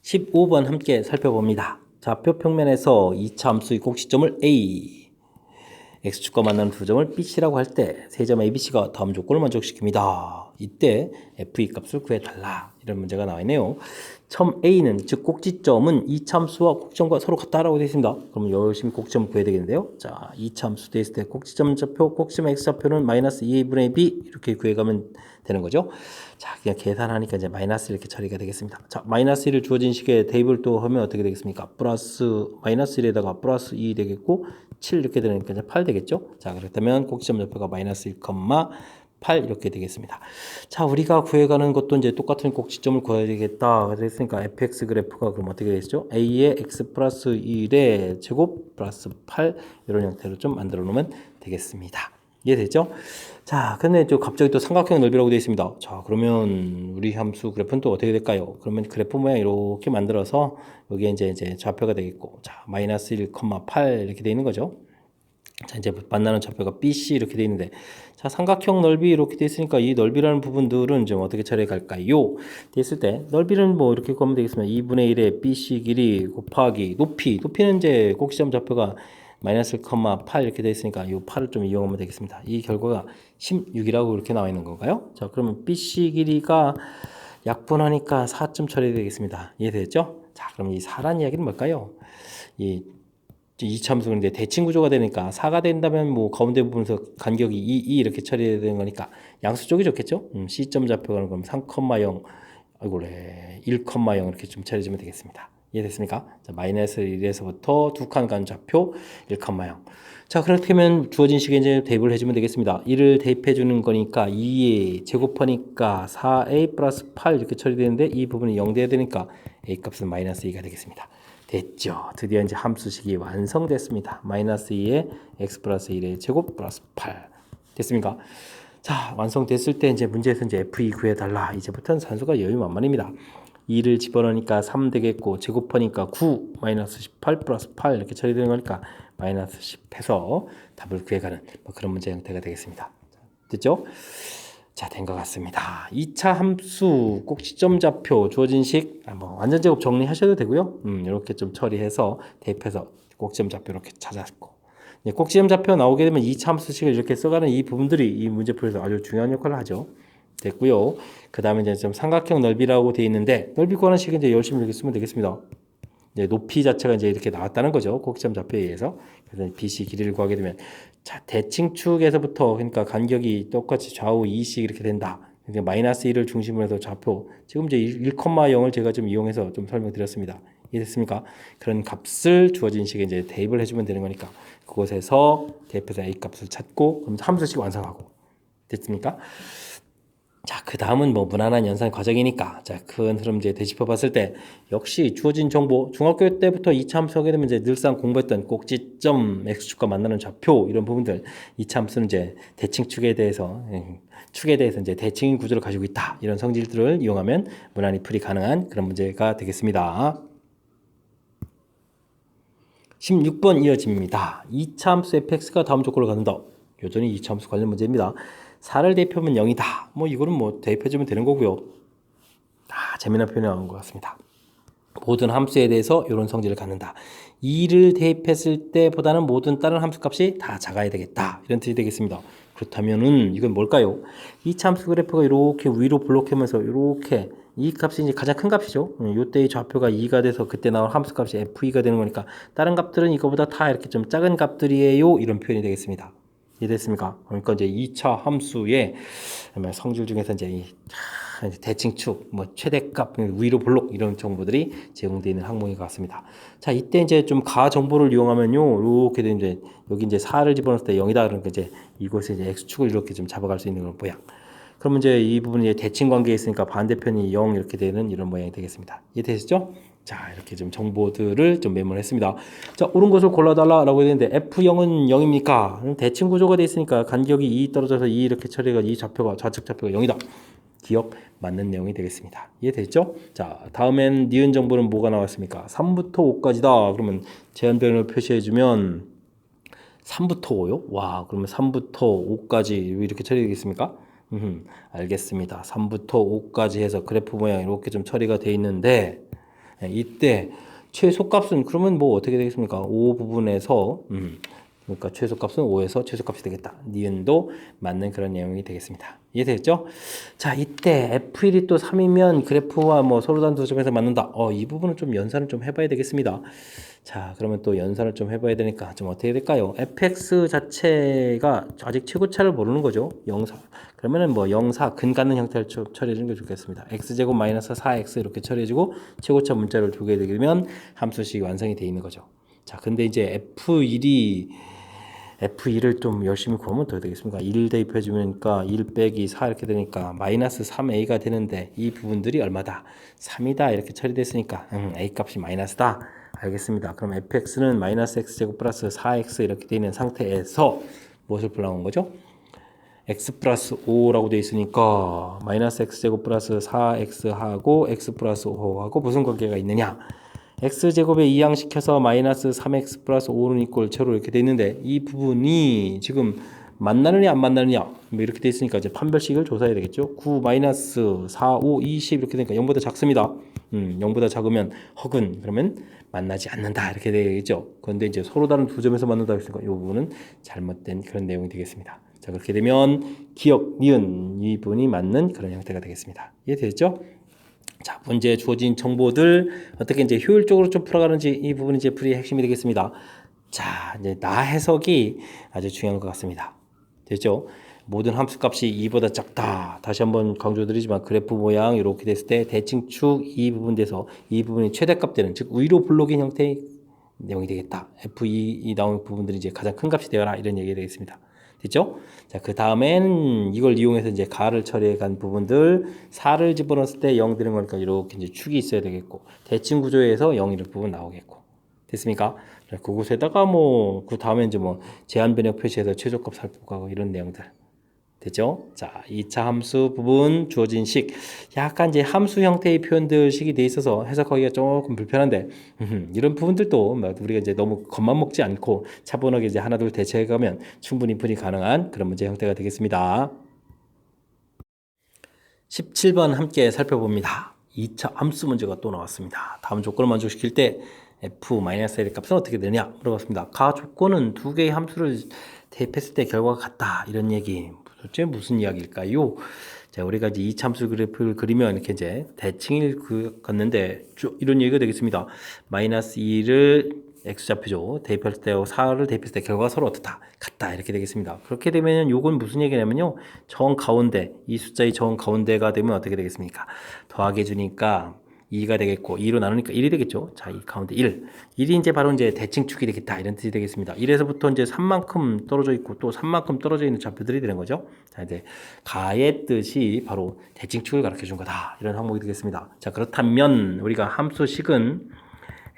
15번 함께 살펴봅니다. 좌표 평면에서 2차 함수의 꼭지점을 A x축과 만나는 두 점을 BC라고 할 때 세 점 ABC가 다음 조건을 만족시킵니다. 이때 F의 값을 구해달라. 이런 문제가 나와 있네요. 점 A는 즉 꼭지점은 2차 함수와 꼭지점과 서로 같다라고 되어 있습니다. 그럼 열심히 꼭지점 구해야 되겠는데요. 자, 2차 함수 되어 있을 때 꼭지점 좌표, 꼭지점 X좌표는 마이너스 2A분의 B 이렇게 구해가면 되는 거죠. 자, 그냥 계산하니까 이제 마이너스 이렇게 처리가 되겠습니다. 자, 마이너스 1을 주어진 식에 대입을 또 하면 어떻게 되겠습니까? 플러스 마이너스 1에다가 플러스 2 되겠고 7 이렇게 되니까 이제 8 되겠죠. 자, 그렇다면 꼭지점 좌표가 마이너스 1, 8 이렇게 되겠습니다. 자, 우리가 구해가는 것도 이제 똑같은 꼭지점을 구해야 되겠다. 그랬으니까 fx 그래프가 그럼 어떻게 되겠죠? a의 x 플러스 1의 제곱 플러스 8 이런 형태로 좀 만들어 놓으면 되겠습니다. 이해되죠? 자, 근데 또 갑자기 또 삼각형 넓이라고 되어 있습니다. 자, 그러면 우리 함수 그래프는 또 어떻게 될까요? 그러면 그래프 모양 이렇게 만들어서 여기에 이제 좌표가 되겠고, 자, 마이너스 1, 8 이렇게 되어 있는 거죠. 자, 이제 만나는 좌표가 BC 이렇게 되어 있는데, 자, 삼각형 넓이 이렇게 되어 있으니까 이 넓이라는 부분들은 좀 어떻게 처리해 갈까요? 됐을 때 넓이는 뭐 이렇게 구하면 되겠습니다. 2분의 1의 BC 길이 곱하기 높이는 이제 꼭지점 좌표가 마이너스 1,8 이렇게 되어 있으니까 이 8을 좀 이용하면 되겠습니다. 이 결과가 16이라고 이렇게 나와 있는 건가요? 자, 그러면 BC 길이가 약분하니까 4점 처리되겠습니다. 이해되죠? 자, 그럼 이 4란 이야기는 뭘까요? 이 이참수인데 대칭 구조가 되니까 4가 된다면 뭐 가운데 부분에서 간격이 2 이렇게 처리되는 거니까 양수 쪽이 좋겠죠? C점 좌표가 그럼 3,0 아이고래 1,0 이렇게 좀 처리해주면 되겠습니다. 이해됐습니까? 자, 마이너스 1에서부터 두 칸 간 좌표 1칸마형. 자, 그렇게 하면 주어진 식에 이제 대입을 해주면 되겠습니다. 1을 대입해 주는 거니까 2에 제곱하니까 4a 플러스 8 이렇게 처리되는데 이 부분이 0 돼야 되니까 a 값은 마이너스 2가 되겠습니다. 됐죠? 드디어 이제 함수식이 완성됐습니다. 마이너스 2에 x 플러스 1의 제곱 플러스 8 됐습니까? 자, 완성됐을 때 이제 문제에서 이제 f2 구해달라. 이제부터는 산수가 여유만만입니다. 2를 집어넣으니까 3 되겠고 제곱하니까 9 마이너스 18 플러스 8 이렇게 처리되는 거니까 마이너스 10 해서 답을 구해가는 뭐 그런 문제 형태가 되겠습니다. 됐죠? 자, 된 것 같습니다. 2차 함수 꼭지점 좌표 주어진 식 뭐 완전 제곱 정리하셔도 되고요. 이렇게 좀 처리해서 대입해서 꼭지점 좌표 이렇게 찾았고 꼭지점 좌표 나오게 되면 2차 함수식을 이렇게 써가는 이 부분들이 이 문제 풀이에서 아주 중요한 역할을 하죠. 됐고요. 그 다음에 이제 좀 삼각형 넓이라고 되어 있는데 넓이 구하는 식은 이제 열심히 이렇게 쓰면 되겠습니다. 이제 높이 자체가 이제 이렇게 나왔다는 거죠. 꼭지점 좌표에 의해서. 그래서 BC 길이를 구하게 되면 자, 대칭축에서부터 그러니까 간격이 똑같이 좌우 2씩 이렇게 된다. 그러니까 마이너스 1을 중심으로 해서 좌표 지금 이제 1,0을 제가 좀 이용해서 좀 설명드렸습니다. 이해됐습니까? 그런 값을 주어진 식에 이제 대입을 해주면 되는 거니까 그곳에서 대입해서 A 값을 찾고 그럼 함수식 완성하고 됐습니까? 자, 그 다음은 뭐 무난한 연산 과정이니까 자, 큰 흐름 이제 되짚어 봤을 때 역시 주어진 정보 중학교 때부터 2차 함수 하게 되면 이제 늘상 공부했던 꼭지점 x축과 만나는 좌표 이런 부분들 2차 함수는 이제 대칭축에 대해서 축에 대해서 이제 대칭 구조를 가지고 있다 이런 성질들을 이용하면 무난히 풀이 가능한 그런 문제가 되겠습니다. 16번 이어집니다. 2차 함수 fx가 다음 조건을 갖는다. 여전히 2차 함수 관련 문제입니다. 4를 대입하면 0이다. 뭐 이거는 뭐 대입해주면 되는 거고요. 재미난 표현이 나온 것 같습니다. 모든 함수에 대해서 이런 성질을 갖는다. 2를 대입했을 때보다는 모든 다른 함수 값이 다 작아야 되겠다. 이런 뜻이 되겠습니다. 그렇다면은 이건 뭘까요? 2차 함수 그래프가 이렇게 위로 블록하면서 이렇게 이 값이 이제 가장 큰 값이죠. 이때의 좌표가 2가 돼서 그때 나온 함수 값이 f2가 되는 거니까 다른 값들은 이거보다 다 이렇게 좀 작은 값들이에요. 이런 표현이 되겠습니다. 이해됐습니까? 그러니까 이제 2차 함수의 성질 중에서 이제 대칭축, 뭐 최대값, 위로 블록 이런 정보들이 제공되어 있는 항목인 것 같습니다. 자, 이때 이제 좀 가 정보를 이용하면요, 이렇게 되면 이제 여기 이제 4를 집어넣을 때 0이다 그러니까 이제 이곳에 이제 x축을 이렇게 좀 잡아갈 수 있는 그런 모양. 그러면 이제 이 부분이 이제 대칭 관계에 있으니까 반대편이 0 이렇게 되는 이런 모양이 되겠습니다. 이해되시죠? 자, 이렇게 좀 정보들을 좀 메모를 했습니다. 자, 옳은 것을 골라달라라고 했는데 F0은 0입니까? 대칭 구조가 돼 있으니까 간격이 2 떨어져서 2 이렇게 처리가 이 좌표가 좌측 좌표가 0이다. 기억 맞는 내용이 되겠습니다. 이해됐죠? 자, 다음엔 니은 정보는 뭐가 나왔습니까? 3부터 5까지다. 그러면 제한변을 표시해주면 3부터 5요? 와, 그러면 3부터 5까지 이렇게 처리되겠습니까? 알겠습니다. 3부터 5까지 해서 그래프 모양 이렇게 좀 처리가 돼 있는데 이때 최소값은 그러면 뭐 어떻게 되겠습니까? 5 부분에서 그러니까 최소값은 5에서 최소값이 되겠다. 니은도 맞는 그런 내용이 되겠습니다. 이해되겠죠? 자, 이때 F1이 또 3이면 그래프와 뭐 서로 다른 두 점에서 맞는다. 이 부분은 좀 연산을 좀 해봐야 되겠습니다. 자, 그러면 또 연산을 좀 해봐야 되니까 좀 어떻게 될까요? fx 자체가 아직 최고차를 모르는 거죠. 0,4. 그러면은 뭐 0,4 근 갖는 형태를 처리해주는 게 좋겠습니다. x제곱 마이너스 4x 이렇게 처리해주고 최고차 문자를 두게 되면 함수식이 완성이 되어 있는 거죠. 자, 근데 이제 F1을 좀 열심히 구하면 더 되겠습니까? 1 대입해주니까 1 빼기 4 이렇게 되니까 마이너스 3a가 되는데 이 부분들이 얼마다? 3이다 이렇게 처리됐으니까 a 값이 마이너스다. 알겠습니다. 그럼 fx는 마이너스 x제곱 플러스 4x 이렇게 되어 있는 상태에서 무엇을 풀어나온 거죠? x 플러스 5라고 되어 있으니까 마이너스 x제곱 플러스 4x하고 x 플러스 5하고 무슨 관계가 있느냐? x제곱에 이항시켜서 마이너스 3x 플러스 5는 이꼴 제로 이렇게 되어 있는데 이 부분이 지금 만나느냐 안 만나느냐 뭐 이렇게 되어 있으니까 이제 판별식을 조사해야 되겠죠. 9 마이너스 4, 5, 20 이렇게 되니까 0보다 작습니다. 0보다 작으면 허근 그러면 만나지 않는다 이렇게 되겠죠. 그런데 이제 서로 다른 두 점에서 만난다 했으니까 이 부분은 잘못된 그런 내용이 되겠습니다. 자, 그렇게 되면 기억, 니은 이 부분이 맞는 그런 형태가 되겠습니다. 이해되죠? 자, 문제에 주어진 정보들 어떻게 이제 효율적으로 좀 풀어가는지 이 부분이 이제 풀이의 핵심이 되겠습니다. 자, 이제 나 해석이 아주 중요한 것 같습니다. 됐죠? 모든 함수값이 2보다 작다. 다시 한번 강조드리지만 그래프 모양 이렇게 됐을 때 대칭축 이 부분 돼서 이 부분이 최대값 되는 즉 위로 블록인 형태의 내용이 되겠다. F2 나오는 부분들이 이제 가장 큰 값이 되어라 이런 얘기가 되겠습니다. 됐죠? 자, 그 다음엔 이걸 이용해서 이제 가를 처리해 간 부분들 4를 집어넣었을 때 0 되는 거니까 이렇게 이제 축이 있어야 되겠고 대칭 구조에서 0 이런 부분 나오겠고 됐습니까? 그곳에다가 뭐 그 다음에 이제 뭐 제한 변형 표시해서 최저값 살펴가고 이런 내용들 됐죠? 자, 2차 함수 부분 주어진 식 약간 이제 함수 형태의 표현들 식이 돼 있어서 해석하기가 조금 불편한데 이런 부분들도 우리가 이제 너무 겁만 먹지 않고 차분하게 이제 하나둘 대처해 가면 충분히 풀이 가능한 그런 문제 형태가 되겠습니다. 17번 함께 살펴봅니다. 2차 함수 문제가 또 나왔습니다. 다음 조건을 만족시킬 때 f-l의 값은 어떻게 되느냐 물어봤습니다. 가 조건은 두 개의 함수를 대입했을 때 결과가 같다 이런 얘기 도대체 무슨 이야기일까요? 자, 우리가 이제 2차 함수 그래프를 그리면 이렇게 이제 대칭을 걷는데 이런 얘기가 되겠습니다. 마이너스 2를 x좌표죠. 대입할 때 4를 대입했을 때 결과가 서로 어떻다? 같다. 이렇게 되겠습니다. 그렇게 되면 요건 무슨 얘기냐면요. 정 가운데, 이 숫자의 정 가운데가 되면 어떻게 되겠습니까? 더하게 해주니까 2가 되겠고 2로 나누니까 1이 되겠죠. 자, 이 가운데 1. 1이 이제 바로 이제 대칭축이 되겠다. 이런 뜻이 되겠습니다. 1에서부터 이제 3만큼 떨어져 있고 또 3만큼 떨어져 있는 좌표들이 되는 거죠. 자, 이제 가의 뜻이 바로 대칭축을 가르쳐 준 거다. 이런 항목이 되겠습니다. 자, 그렇다면 우리가 함수식은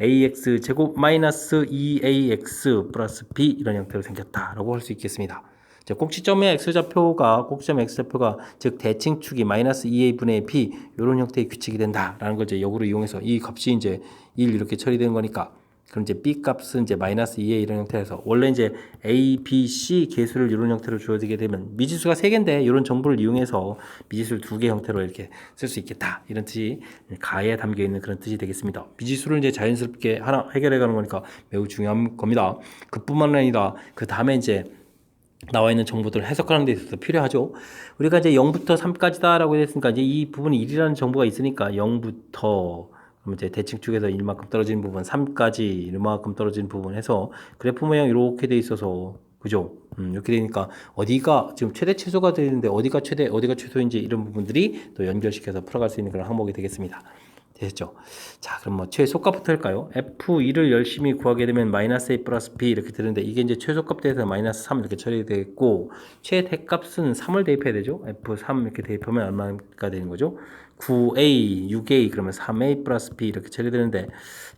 ax 제곱 마이너스 2ax 플러스 b 이런 형태로 생겼다라고 할 수 있겠습니다. 자, 꼭지점의 x좌표가 즉 대칭축이 마이너스 2a분의 b 이런 형태의 규칙이 된다라는 걸 이제 역으로 이용해서 이 값이 이제 1 이렇게 처리되는 거니까 그럼 이제 b 값은 이제 마이너스 2a 이런 형태에서 원래 이제 a, b, c 개수를 이런 형태로 주어지게 되면 미지수가 3개인데 이런 정보를 이용해서 미지수를 2개 형태로 이렇게 쓸 수 있겠다 이런 뜻이 가에 담겨 있는 그런 뜻이 되겠습니다. 미지수를 이제 자연스럽게 하나 해결해 가는 거니까 매우 중요한 겁니다. 그뿐만 아니라 그 다음에 이제 나와 있는 정보들을 해석하는 데 있어서 필요하죠. 우리가 이제 0부터 3까지다라고 했으니까 이제 이 부분이 1이라는 정보가 있으니까 0부터 그럼 이제 대칭축에서 1만큼 떨어지는 부분 3까지 1만큼 떨어지는 부분 해서 그래프 모양 이렇게 돼 있어서 그죠? 이렇게 되니까 어디가 지금 최대 최소가 되는데 어디가 최대 어디가 최소인지 이런 부분들이 또 연결시켜서 풀어갈 수 있는 그런 항목이 되겠습니다. 됐죠? 자, 그럼 뭐 최소값부터 할까요? F2를 열심히 구하게 되면 마이너스 A 플러스 B 이렇게 되는데 이게 이제 최소값 대해서 마이너스 3 이렇게 처리되겠고 최대값은 3을 대입해야 되죠? F3 이렇게 대입하면 얼마가 되는 거죠? 9A, 6A 그러면 3A 플러스 B 이렇게 처리되는데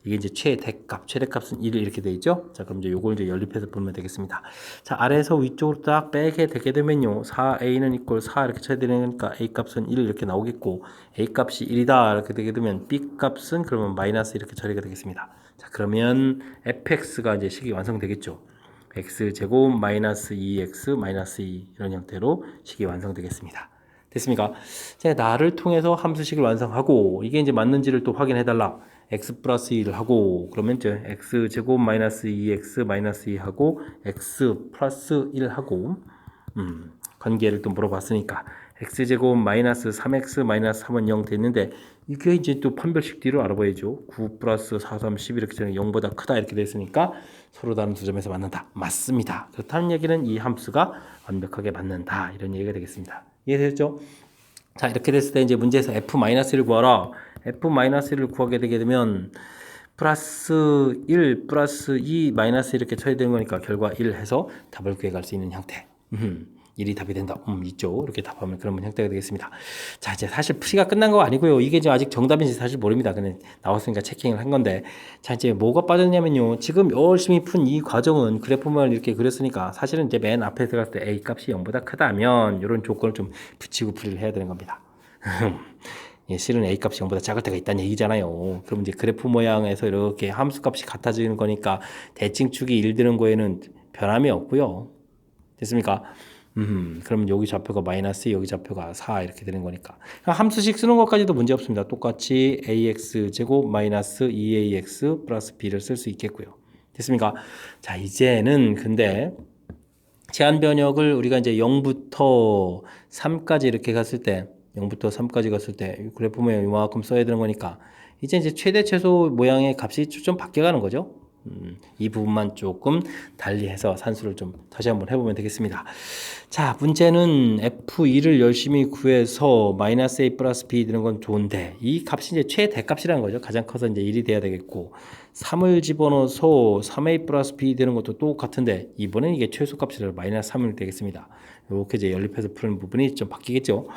이게 이제 최대값은 1 이렇게 돼 있죠? 자, 그럼 이제 요걸 이제 연립해서 보면 되겠습니다. 자, 아래에서 위쪽으로 딱 빼게 되게 되면요. 4A는 이꼴 4 이렇게 처리되니까 A 값은 1 이렇게 나오겠고 A 값이 1이다 이렇게 되게 되면 B 값은 그러면 마이너스 이렇게 처리가 되겠습니다. 자, 그러면 fx가 이제 식이 완성되겠죠. x제곱 마이너스 2x 마이너스 2 이런 형태로 식이 완성되겠습니다. 됐습니까? 자, 나를 통해서 함수식을 완성하고 이게 이제 맞는지를 또 확인해 달라. x 플러스 1을 하고 그러면 이제 x제곱 마이너스 2x 마이너스 2 하고 x 플러스 1 하고 관계를 또 물어봤으니까 x제곱 마이너스 3x 마이너스 3은 0 됐는데 이게 이제 또 판별식 뒤로 알아봐야죠. 9 플러스 4, 3, 10 이렇게 되면 0보다 크다 이렇게 됐으니까 서로 다른 두 점에서 맞는다. 맞습니다. 그렇다는 얘기는 이 함수가 완벽하게 맞는다. 이런 얘기가 되겠습니다. 이해되셨죠? 자, 이렇게 됐을 때 이제 문제에서 f-를 구하라. f-를 구하게 되게 되면 플러스 1 플러스 2 마이너스 이렇게 처리되는 거니까 결과 1 해서 답을 구해갈 수 있는 형태. 1이 답이 된다. 있죠. 이렇게 답하면 그런 형태가 되겠습니다. 자, 이제 사실 풀이가 끝난 거 아니고요. 이게 이제 아직 정답인지 사실 모릅니다. 그냥 나왔으니까 체킹을 한 건데. 자, 이제 뭐가 빠졌냐면요. 지금 열심히 푼 이 과정은 그래프만 이렇게 그렸으니까 사실은 이제 맨 앞에 들어갔을 때 A 값이 0보다 크다면 이런 조건을 좀 붙이고 풀이를 해야 되는 겁니다. 예, 실은 A 값이 0보다 작을 때가 있다는 얘기잖아요. 그럼 이제 그래프 모양에서 이렇게 함수 값이 같아지는 거니까 대칭축이 1 되는 거에는 변함이 없고요. 됐습니까? 그럼 여기 좌표가 마이너스, 여기 좌표가 4 이렇게 되는 거니까 함수식 쓰는 것까지도 문제 없습니다. 똑같이 ax 제곱 마이너스 2ax 플러스 b를 쓸 수 있겠고요. 됐습니까? 자, 이제는 근데 제한 변역을 우리가 이제 0부터 3까지 이렇게 갔을 때 0부터 3까지 갔을 때 그래프 모양 이만큼 써야 되는 거니까 이제 최대 최소 모양의 값이 좀 바뀌어가는 거죠. 이 부분만 조금 달리해서 산수를 좀 다시 한번 해보면 되겠습니다. 자, 문제는 F2를 열심히 구해서 마이너스 A 플러스 B 되는 건 좋은데 이 값이 이제 최대값이라는 거죠. 가장 커서 이제 1이 돼야 되겠고 3을 집어넣어서 3A 플러스 B 되는 것도 똑같은데 이번엔 이게 최소값이라 마이너스 3이 되겠습니다. 이렇게 이제 연립해서 푸는 부분이 좀 바뀌겠죠.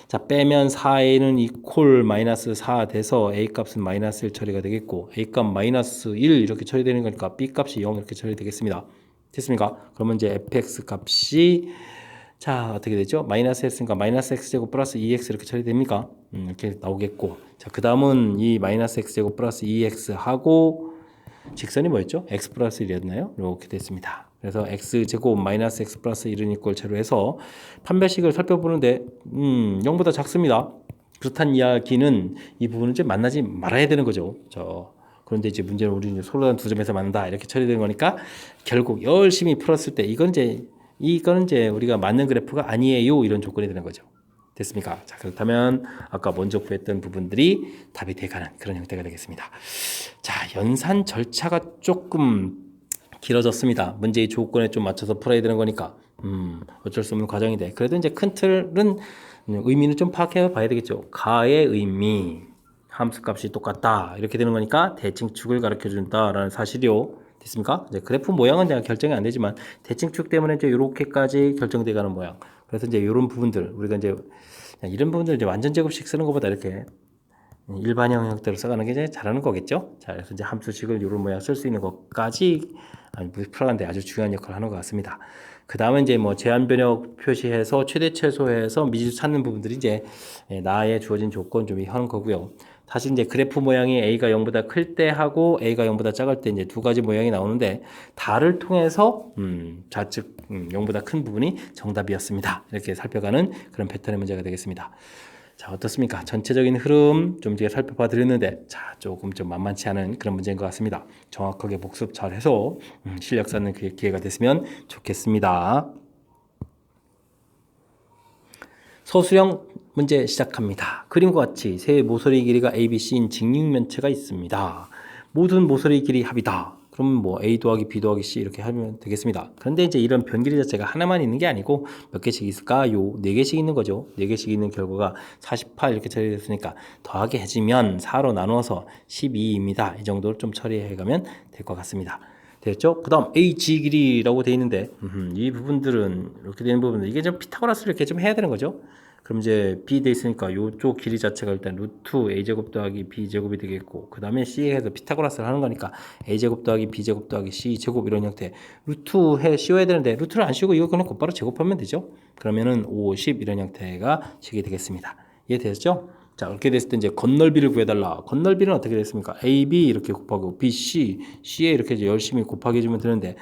자, 빼면 4a는 이퀄 마이너스 4 돼서 a 값은 마이너스 1 처리가 되겠고 a 값 마이너스 1 이렇게 처리되는 거니까 b 값이 0 이렇게 처리되겠습니다. 됐습니까? 그러면 이제 fx 값이 자 어떻게 되죠? 마이너스 x니까 마이너스 x제곱 플러스 2x 이렇게 처리됩니까? 이렇게 나오겠고 자 그 다음은 이 마이너스 x제곱 플러스 2x 하고 직선이 뭐였죠? x 플러스 1이었나요? 이렇게 됐습니다. 그래서 x제곱 마이너스 x 플러스 1은 이꼴 제로 해서 판별식을 살펴보는데 0보다 작습니다. 그렇다는 이야기는 이 부분은 이제 만나지 말아야 되는 거죠. 그런데 이제 문제는 우리는 소로단 두 점에서 만난다 이렇게 처리되는 거니까 결국 열심히 풀었을 때 이건 이제 우리가 맞는 그래프가 아니에요 이런 조건이 되는 거죠. 됐습니까? 자, 그렇다면 아까 먼저 구했던 부분들이 답이 돼가는 그런 형태가 되겠습니다. 자, 연산 절차가 조금 길어졌습니다. 문제의 조건에 좀 맞춰서 풀어야 되는 거니까 어쩔 수 없는 과정인데 그래도 이제 큰 틀은 의미는 좀 파악해 봐야 되겠죠. 가의 의미 함수값이 똑같다 이렇게 되는 거니까 대칭축을 가르쳐 준다라는 사실이요. 됐습니까? 이제 그래프 모양은 제가 결정이 안 되지만 대칭축 때문에 이제 이렇게까지 결정돼 가는 모양. 그래서 이제 이런 부분들 우리가 이제 이런 부분들 이제 완전 제곱식 쓰는 것보다 이렇게 일반형 형태로 써가는 게 이제 잘하는 거겠죠. 자, 그래서 이제 함수식을 이런 모양 쓸 수 있는 것까지 풀어가는데 아주 중요한 역할을 하는 것 같습니다. 그 다음에 이제 뭐 제한 변역 표시해서 최대 최소해서 미지수 찾는 부분들이 이제 나에 주어진 조건 좀 하는 거고요. 다시 이제 그래프 모양이 A가 0보다 클 때 하고 A가 0보다 작을 때 이제 두 가지 모양이 나오는데 다를 통해서 좌측 0보다 큰 부분이 정답이었습니다. 이렇게 살펴가는 그런 패턴의 문제가 되겠습니다. 자, 어떻습니까? 전체적인 흐름 좀 뒤에 살펴봐 드렸는데 자, 조금 좀 만만치 않은 그런 문제인 것 같습니다. 정확하게 복습 잘 해서 실력 쌓는 기회가 됐으면 좋겠습니다. 서술형 문제 시작합니다. 그림과 같이 세 모서리 길이가 ABC인 직육면체가 있습니다. 모든 모서리 길이 합이다. 그럼 뭐 A 더하기 B 더하기 C 이렇게 하면 되겠습니다. 그런데 이제 이런 변길이 자체가 하나만 있는 게 아니고 몇 개씩 있을까요? 4개씩 있는 거죠. 4개씩 있는 결과가 48 이렇게 처리됐으니까 더하기 해지면 4로 나누어서 12입니다. 이 정도로 좀 처리해 가면 될 것 같습니다. 됐죠? 그 다음 AG 길이라고 되어 있는데 이 부분들은 이렇게 되는 부분들 이게 좀 피타고라스를 이렇게 좀 해야 되는 거죠. 그럼 이제 B 돼 있으니까 이쪽 길이 자체가 일단 루트 A제곱 더하기 B제곱이 되겠고 그 다음에 C에 해서 피타고라스를 하는 거니까 A제곱 더하기 B제곱 더하기 C제곱 이런 형태 루트 씌워야 되는데 루트를 안 씌우고 이거 그냥 곧바로 제곱하면 되죠. 그러면은 50 이런 형태가 식이 되겠습니다. 이해되셨죠? 자, 이렇게 됐을 때 이제 건널비를 구해달라. 건널비는 어떻게 됐습니까? AB 이렇게 곱하고 BC, C에 이렇게 이제 열심히 곱하기 해주면 되는데,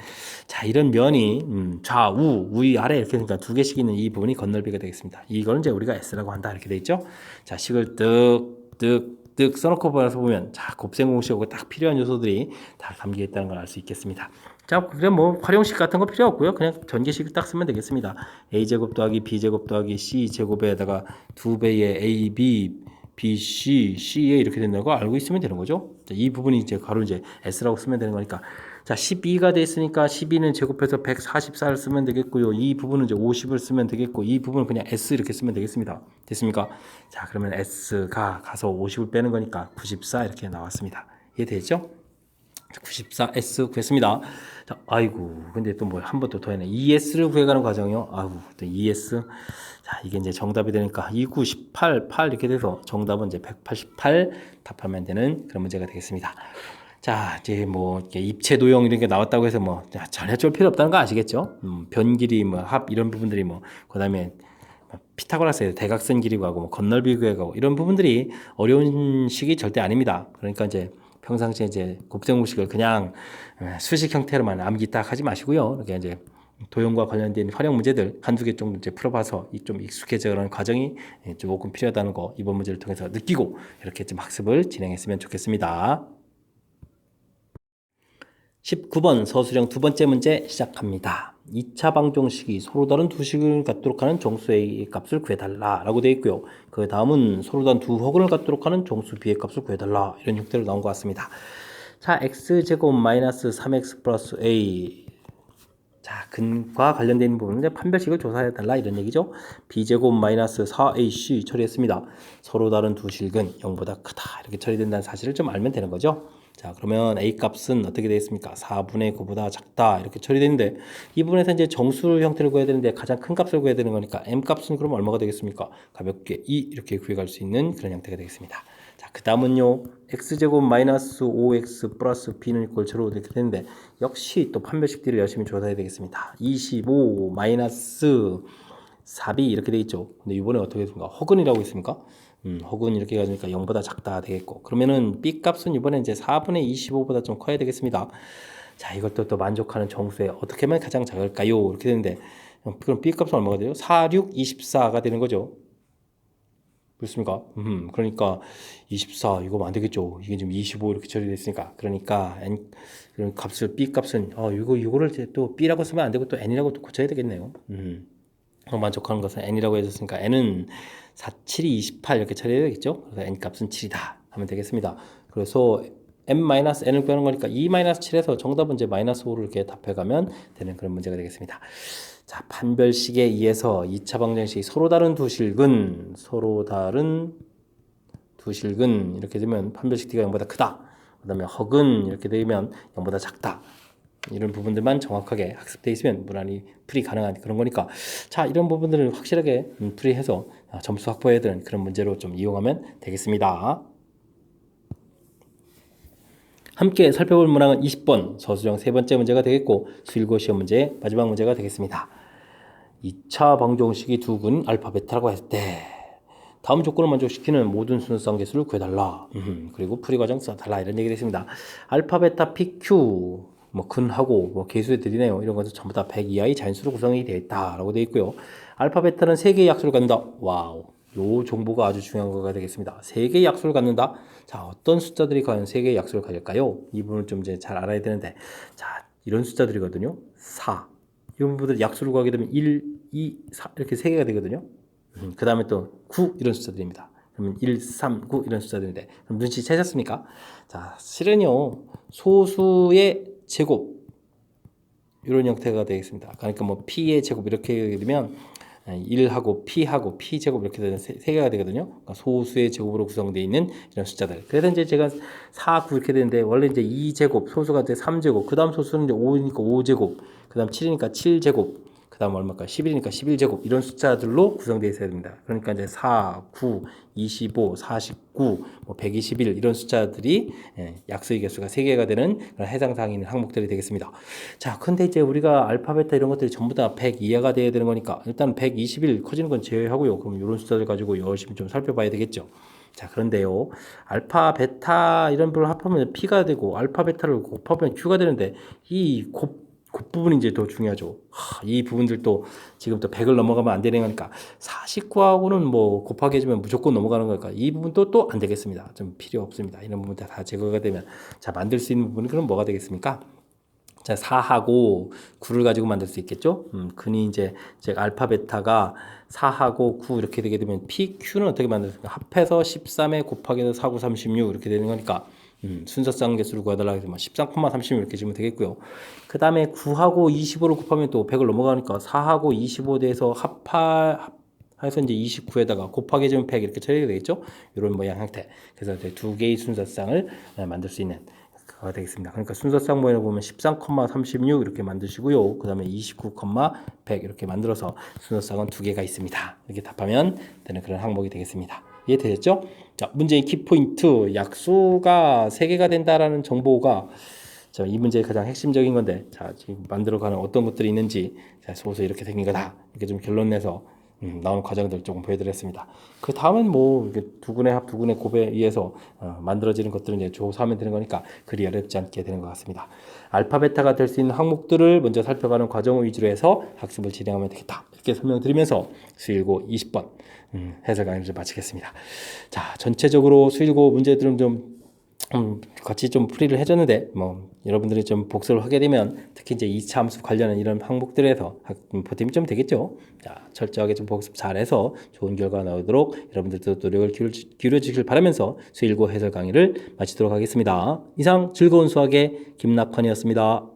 자, 이런 면이 좌우, 위, 아래 이렇게 그러니까 두 개씩 있는 이 부분이 건널비가 되겠습니다. 이거는 이제 우리가 S라고 한다 이렇게 돼 있죠. 자, 식을 뜩 써놓고 보면 자, 곱셈공식하고 딱 필요한 요소들이 다 담겨 있다는 걸 알 수 있겠습니다. 자, 그냥 뭐 활용식 같은 거 필요 없고요. 그냥 전개식을 딱 쓰면 되겠습니다. A제곱 더하기 B제곱 더하기 C제곱에다가 2배의 AB, BC, C에 이렇게 된다고 알고 있으면 되는 거죠. 자, 이 부분이 이제 바로 이제 S라고 쓰면 되는 거니까. 자, 12가 돼 있으니까 12는 제곱해서 144를 쓰면 되겠고요. 이 부분은 이제 50을 쓰면 되겠고, 이 부분은 그냥 S 이렇게 쓰면 되겠습니다. 됐습니까? 자, 그러면 S가 가서 50을 빼는 거니까 94 이렇게 나왔습니다. 이해되죠? 94S 구했습니다. 자, 아이고, 근데 또 뭐 한 번 더 했네. ES를 구해가는 과정이요. 아이고, 또 ES. 자, 이게 이제 정답이 되니까 29, 18, 8 이렇게 돼서 정답은 이제 188 답하면 되는 그런 문제가 되겠습니다. 자, 이제 뭐 입체 도형 이런 게 나왔다고 해서 뭐 전혀 쫄 필요 없다는 거 아시겠죠? 변길이 뭐 합 이런 부분들이 뭐 그다음에 피타고라스의 대각선 길이 구하고 뭐 건널비 구하고 이런 부분들이 어려운 식이 절대 아닙니다. 그러니까 이제 평상시에 이제 곱셈공식을 그냥 수식 형태로만 암기 딱 하지 마시고요. 이렇게 이제 도형과 관련된 활용 문제들 한두 개 정도 이제 풀어봐서 좀 익숙해져가는 과정이 조금 필요하다는 거 이번 문제를 통해서 느끼고 이렇게 좀 학습을 진행했으면 좋겠습니다. 19번 서술형 두 번째 문제 시작합니다. 2차 방정식이 서로 다른 두 식을 갖도록 하는 정수 A의 값을 구해달라 라고 되어 있고요. 그 다음은 서로 다른 두 허근을 갖도록 하는 정수 B의 값을 구해달라 이런 형태로 나온 것 같습니다. 자, x제곱 마이너스 3x 플러스 a. 자, 근과 관련된 있는 부분은 판별식을 조사해달라 이런 얘기죠. b제곱 마이너스 4ac 처리했습니다. 서로 다른 두 실근 0보다 크다 이렇게 처리된다는 사실을 좀 알면 되는 거죠. 자, 그러면 a 값은 어떻게 되겠습니까? 4분의 9보다 작다 이렇게 처리되는데 이 부분에서 이제 정수 형태를 구해야 되는데 가장 큰 값을 구해야 되는 거니까 m 값은 그럼 얼마가 되겠습니까? 가볍게 2 이렇게 구해갈 수 있는 그런 형태가 되겠습니다. 자, 그 다음은요, x제곱 마이너스 5x 플러스 b는 이꼴0 이렇게 되는데 역시 또 판별식들을 열심히 조사해야 되겠습니다. 25 마이너스 4b 이렇게 돼 있죠. 근데 이번에 어떻게 됐습니까? 허근이라고 있습니까? 허근 이렇게 해가지고 0보다 작다 되겠고, 그러면은 b 값은 이번에 이제 4분의 25보다 좀 커야 되겠습니다. 자, 이것도 또 만족하는 정수에 어떻게 하면 가장 작을까요? 이렇게 되는데 그럼 b 값은 얼마가 돼요? 4, 6, 24가 되는 거죠. 그렇습니까? 그러니까 24 이거 안 되겠죠. 이게 지금 25 이렇게 처리됐으니까. 그러니까 n 이런 값을 b 값은 이거를 이제 또 b라고 쓰면 안 되고 또 n이라고 또 고쳐야 되겠네요. 만족하는 것은 n이라고 해줬으니까 n은 4, 7이 28 이렇게 처리해야 되겠죠. 그래서 n 값은 7이다 하면 되겠습니다. 그래서 m-n을 구하는 거니까 2-7에서 정답은 이제 -5를 이렇게 답해가면 되는 그런 문제가 되겠습니다. 자, 판별식에 의해서 2차 방정식 서로 다른 두 실근 이렇게 되면 판별식 D가 0보다 크다. 그 다음에 허근 이렇게 되면 0보다 작다. 이런 부분들만 정확하게 학습되어 있으면 무난히 풀이 가능한 그런 거니까, 자, 이런 부분들을 확실하게 풀이해서 점수 확보해야 되는 그런 문제로 좀 이용하면 되겠습니다. 함께 살펴볼 문항은 20번 서술형 세 번째 문제가 되겠고 수일고 시험 문제의 마지막 문제가 되겠습니다. 2차 방정식이 두 근 알파 베타라고 했을 때 다음 조건을 만족시키는 모든 순서상 개수를 구해달라. 그리고 풀이 과정 써달라 이런 얘기가 있습니다. 알파 베타 PQ 뭐 근하고 뭐 개수들이네요. 이런 것은 전부 다 100 이하의 자연수로 구성이 되어 있다라고 되어 있고요. 알파 베타는 3개의 약수를 갖는다. 와우. 요 정보가 아주 중요한 거가 되겠습니다. 3개의 약수를 갖는다. 자, 어떤 숫자들이 과연 3개의 약수를 가질까요? 이 부분을 좀 이제 잘 알아야 되는데, 자, 이런 숫자들이거든요. 4. 이런 부분들 약수를 구하게 되면 1, 2, 4 이렇게 3개가 되거든요. 그 다음에 또 9 이런 숫자들입니다. 그러면 1, 3, 9 이런 숫자들인데 그럼 눈치채셨습니까? 자, 실은요 소수의 제곱 이런 형태가 되겠습니다. 그러니까 뭐 p의 제곱 이렇게 되면 1하고 p하고 p제곱 이렇게 되는 세 개가 되거든요. 그러니까 소수의 제곱으로 구성되어 있는 이런 숫자들. 그래서 이제 제가 4, 9 이렇게 되는데 원래 이제 2제곱, 소수가 이제 3제곱, 그 다음 소수는 이제 5니까 5제곱, 그 다음 7이니까 7제곱, 그 다음 얼마일까? 11이니까 11제곱 이런 숫자들로 구성되어 있어야 됩니다. 그러니까 이제 4, 9, 25, 49, 뭐 121 이런 숫자들이 약수의 개수가 3개가 되는 그런 해당사항이 있는 항목들이 되겠습니다. 자, 근데 이제 우리가 알파, 베타 이런 것들이 전부 다 100 이하가 돼야 되는 거니까 일단 121 커지는 건 제외하고요. 그럼 이런 숫자들 가지고 열심히 좀 살펴봐야 되겠죠. 자, 그런데요, 알파, 베타 이런 부분을 합하면 P가 되고 알파, 베타를 곱하면 Q가 되는데 이 곱부분이 이제 더 중요하죠. 이 부분들도 지금 또 100을 넘어가면 안 되는 거니까 49하고는 뭐 곱하기 해주면 무조건 넘어가는 거니까 이 부분도 또 안 되겠습니다. 좀 필요 없습니다. 이런 부분 다 제거가 되면 자, 만들 수 있는 부분은 그럼 뭐가 되겠습니까? 자, 4하고 9를 가지고 만들 수 있겠죠? 근이 이제 알파, 베타가 4하고 9 이렇게 되게 되면 PQ는 어떻게 만들까? 합해서 13에 곱하기 4, 9, 36 이렇게 되는 거니까 순서상 개수를 구하달라고 해서 13,36 이렇게 주면 되겠고요. 그 다음에 9하고 25를 곱하면 또 100을 넘어가니까 4하고 25 대해서 해서 이제 29에다가 곱하기 해주면 100 이렇게 처리가 되겠죠? 이런 모양 형태. 그래서 두 개의 순서상을 만들 수 있는 그거가 되겠습니다. 그러니까 순서상 모양을 보면 13,36 이렇게 만드시고요. 그 다음에 29,100 이렇게 만들어서 순서상은 두 개가 있습니다. 이렇게 답하면 되는 그런 항목이 되겠습니다. 이해되셨죠? 자, 문제의 키포인트. 약수가 3개가 된다라는 정보가 자, 이 문제의 가장 핵심적인 건데, 자, 지금 만들어가는 어떤 것들이 있는지, 자, 소수 이렇게 생긴 거다. 이렇게 좀 결론 내서 나오는 과정들 조금 보여드렸습니다. 그 다음은 뭐 두 군의 합, 두 군의 곱에 의해서 만들어지는 것들은 이제 조사하면 되는 거니까 그리 어렵지 않게 되는 것 같습니다. 알파, 베타가 될 수 있는 항목들을 먼저 살펴가는 과정을 위주로 해서 학습을 진행하면 되겠다. 이렇게 설명드리면서 수일고 20번 해설 강의를 좀 마치겠습니다. 자, 전체적으로 수일고 문제들은 좀 같이 좀 풀이를 해줬는데 뭐 여러분들이 좀 복습을 하게 되면 특히 이제 2차 함수 관련한 이런 항목들에서 보탬이 좀 되겠죠. 자, 철저하게 좀 복습 잘해서 좋은 결과 나오도록 여러분들도 노력을 기울여 주시길 바라면서 수일고 해설 강의를 마치도록 하겠습니다. 이상 즐거운 수학의 김낙환이었습니다.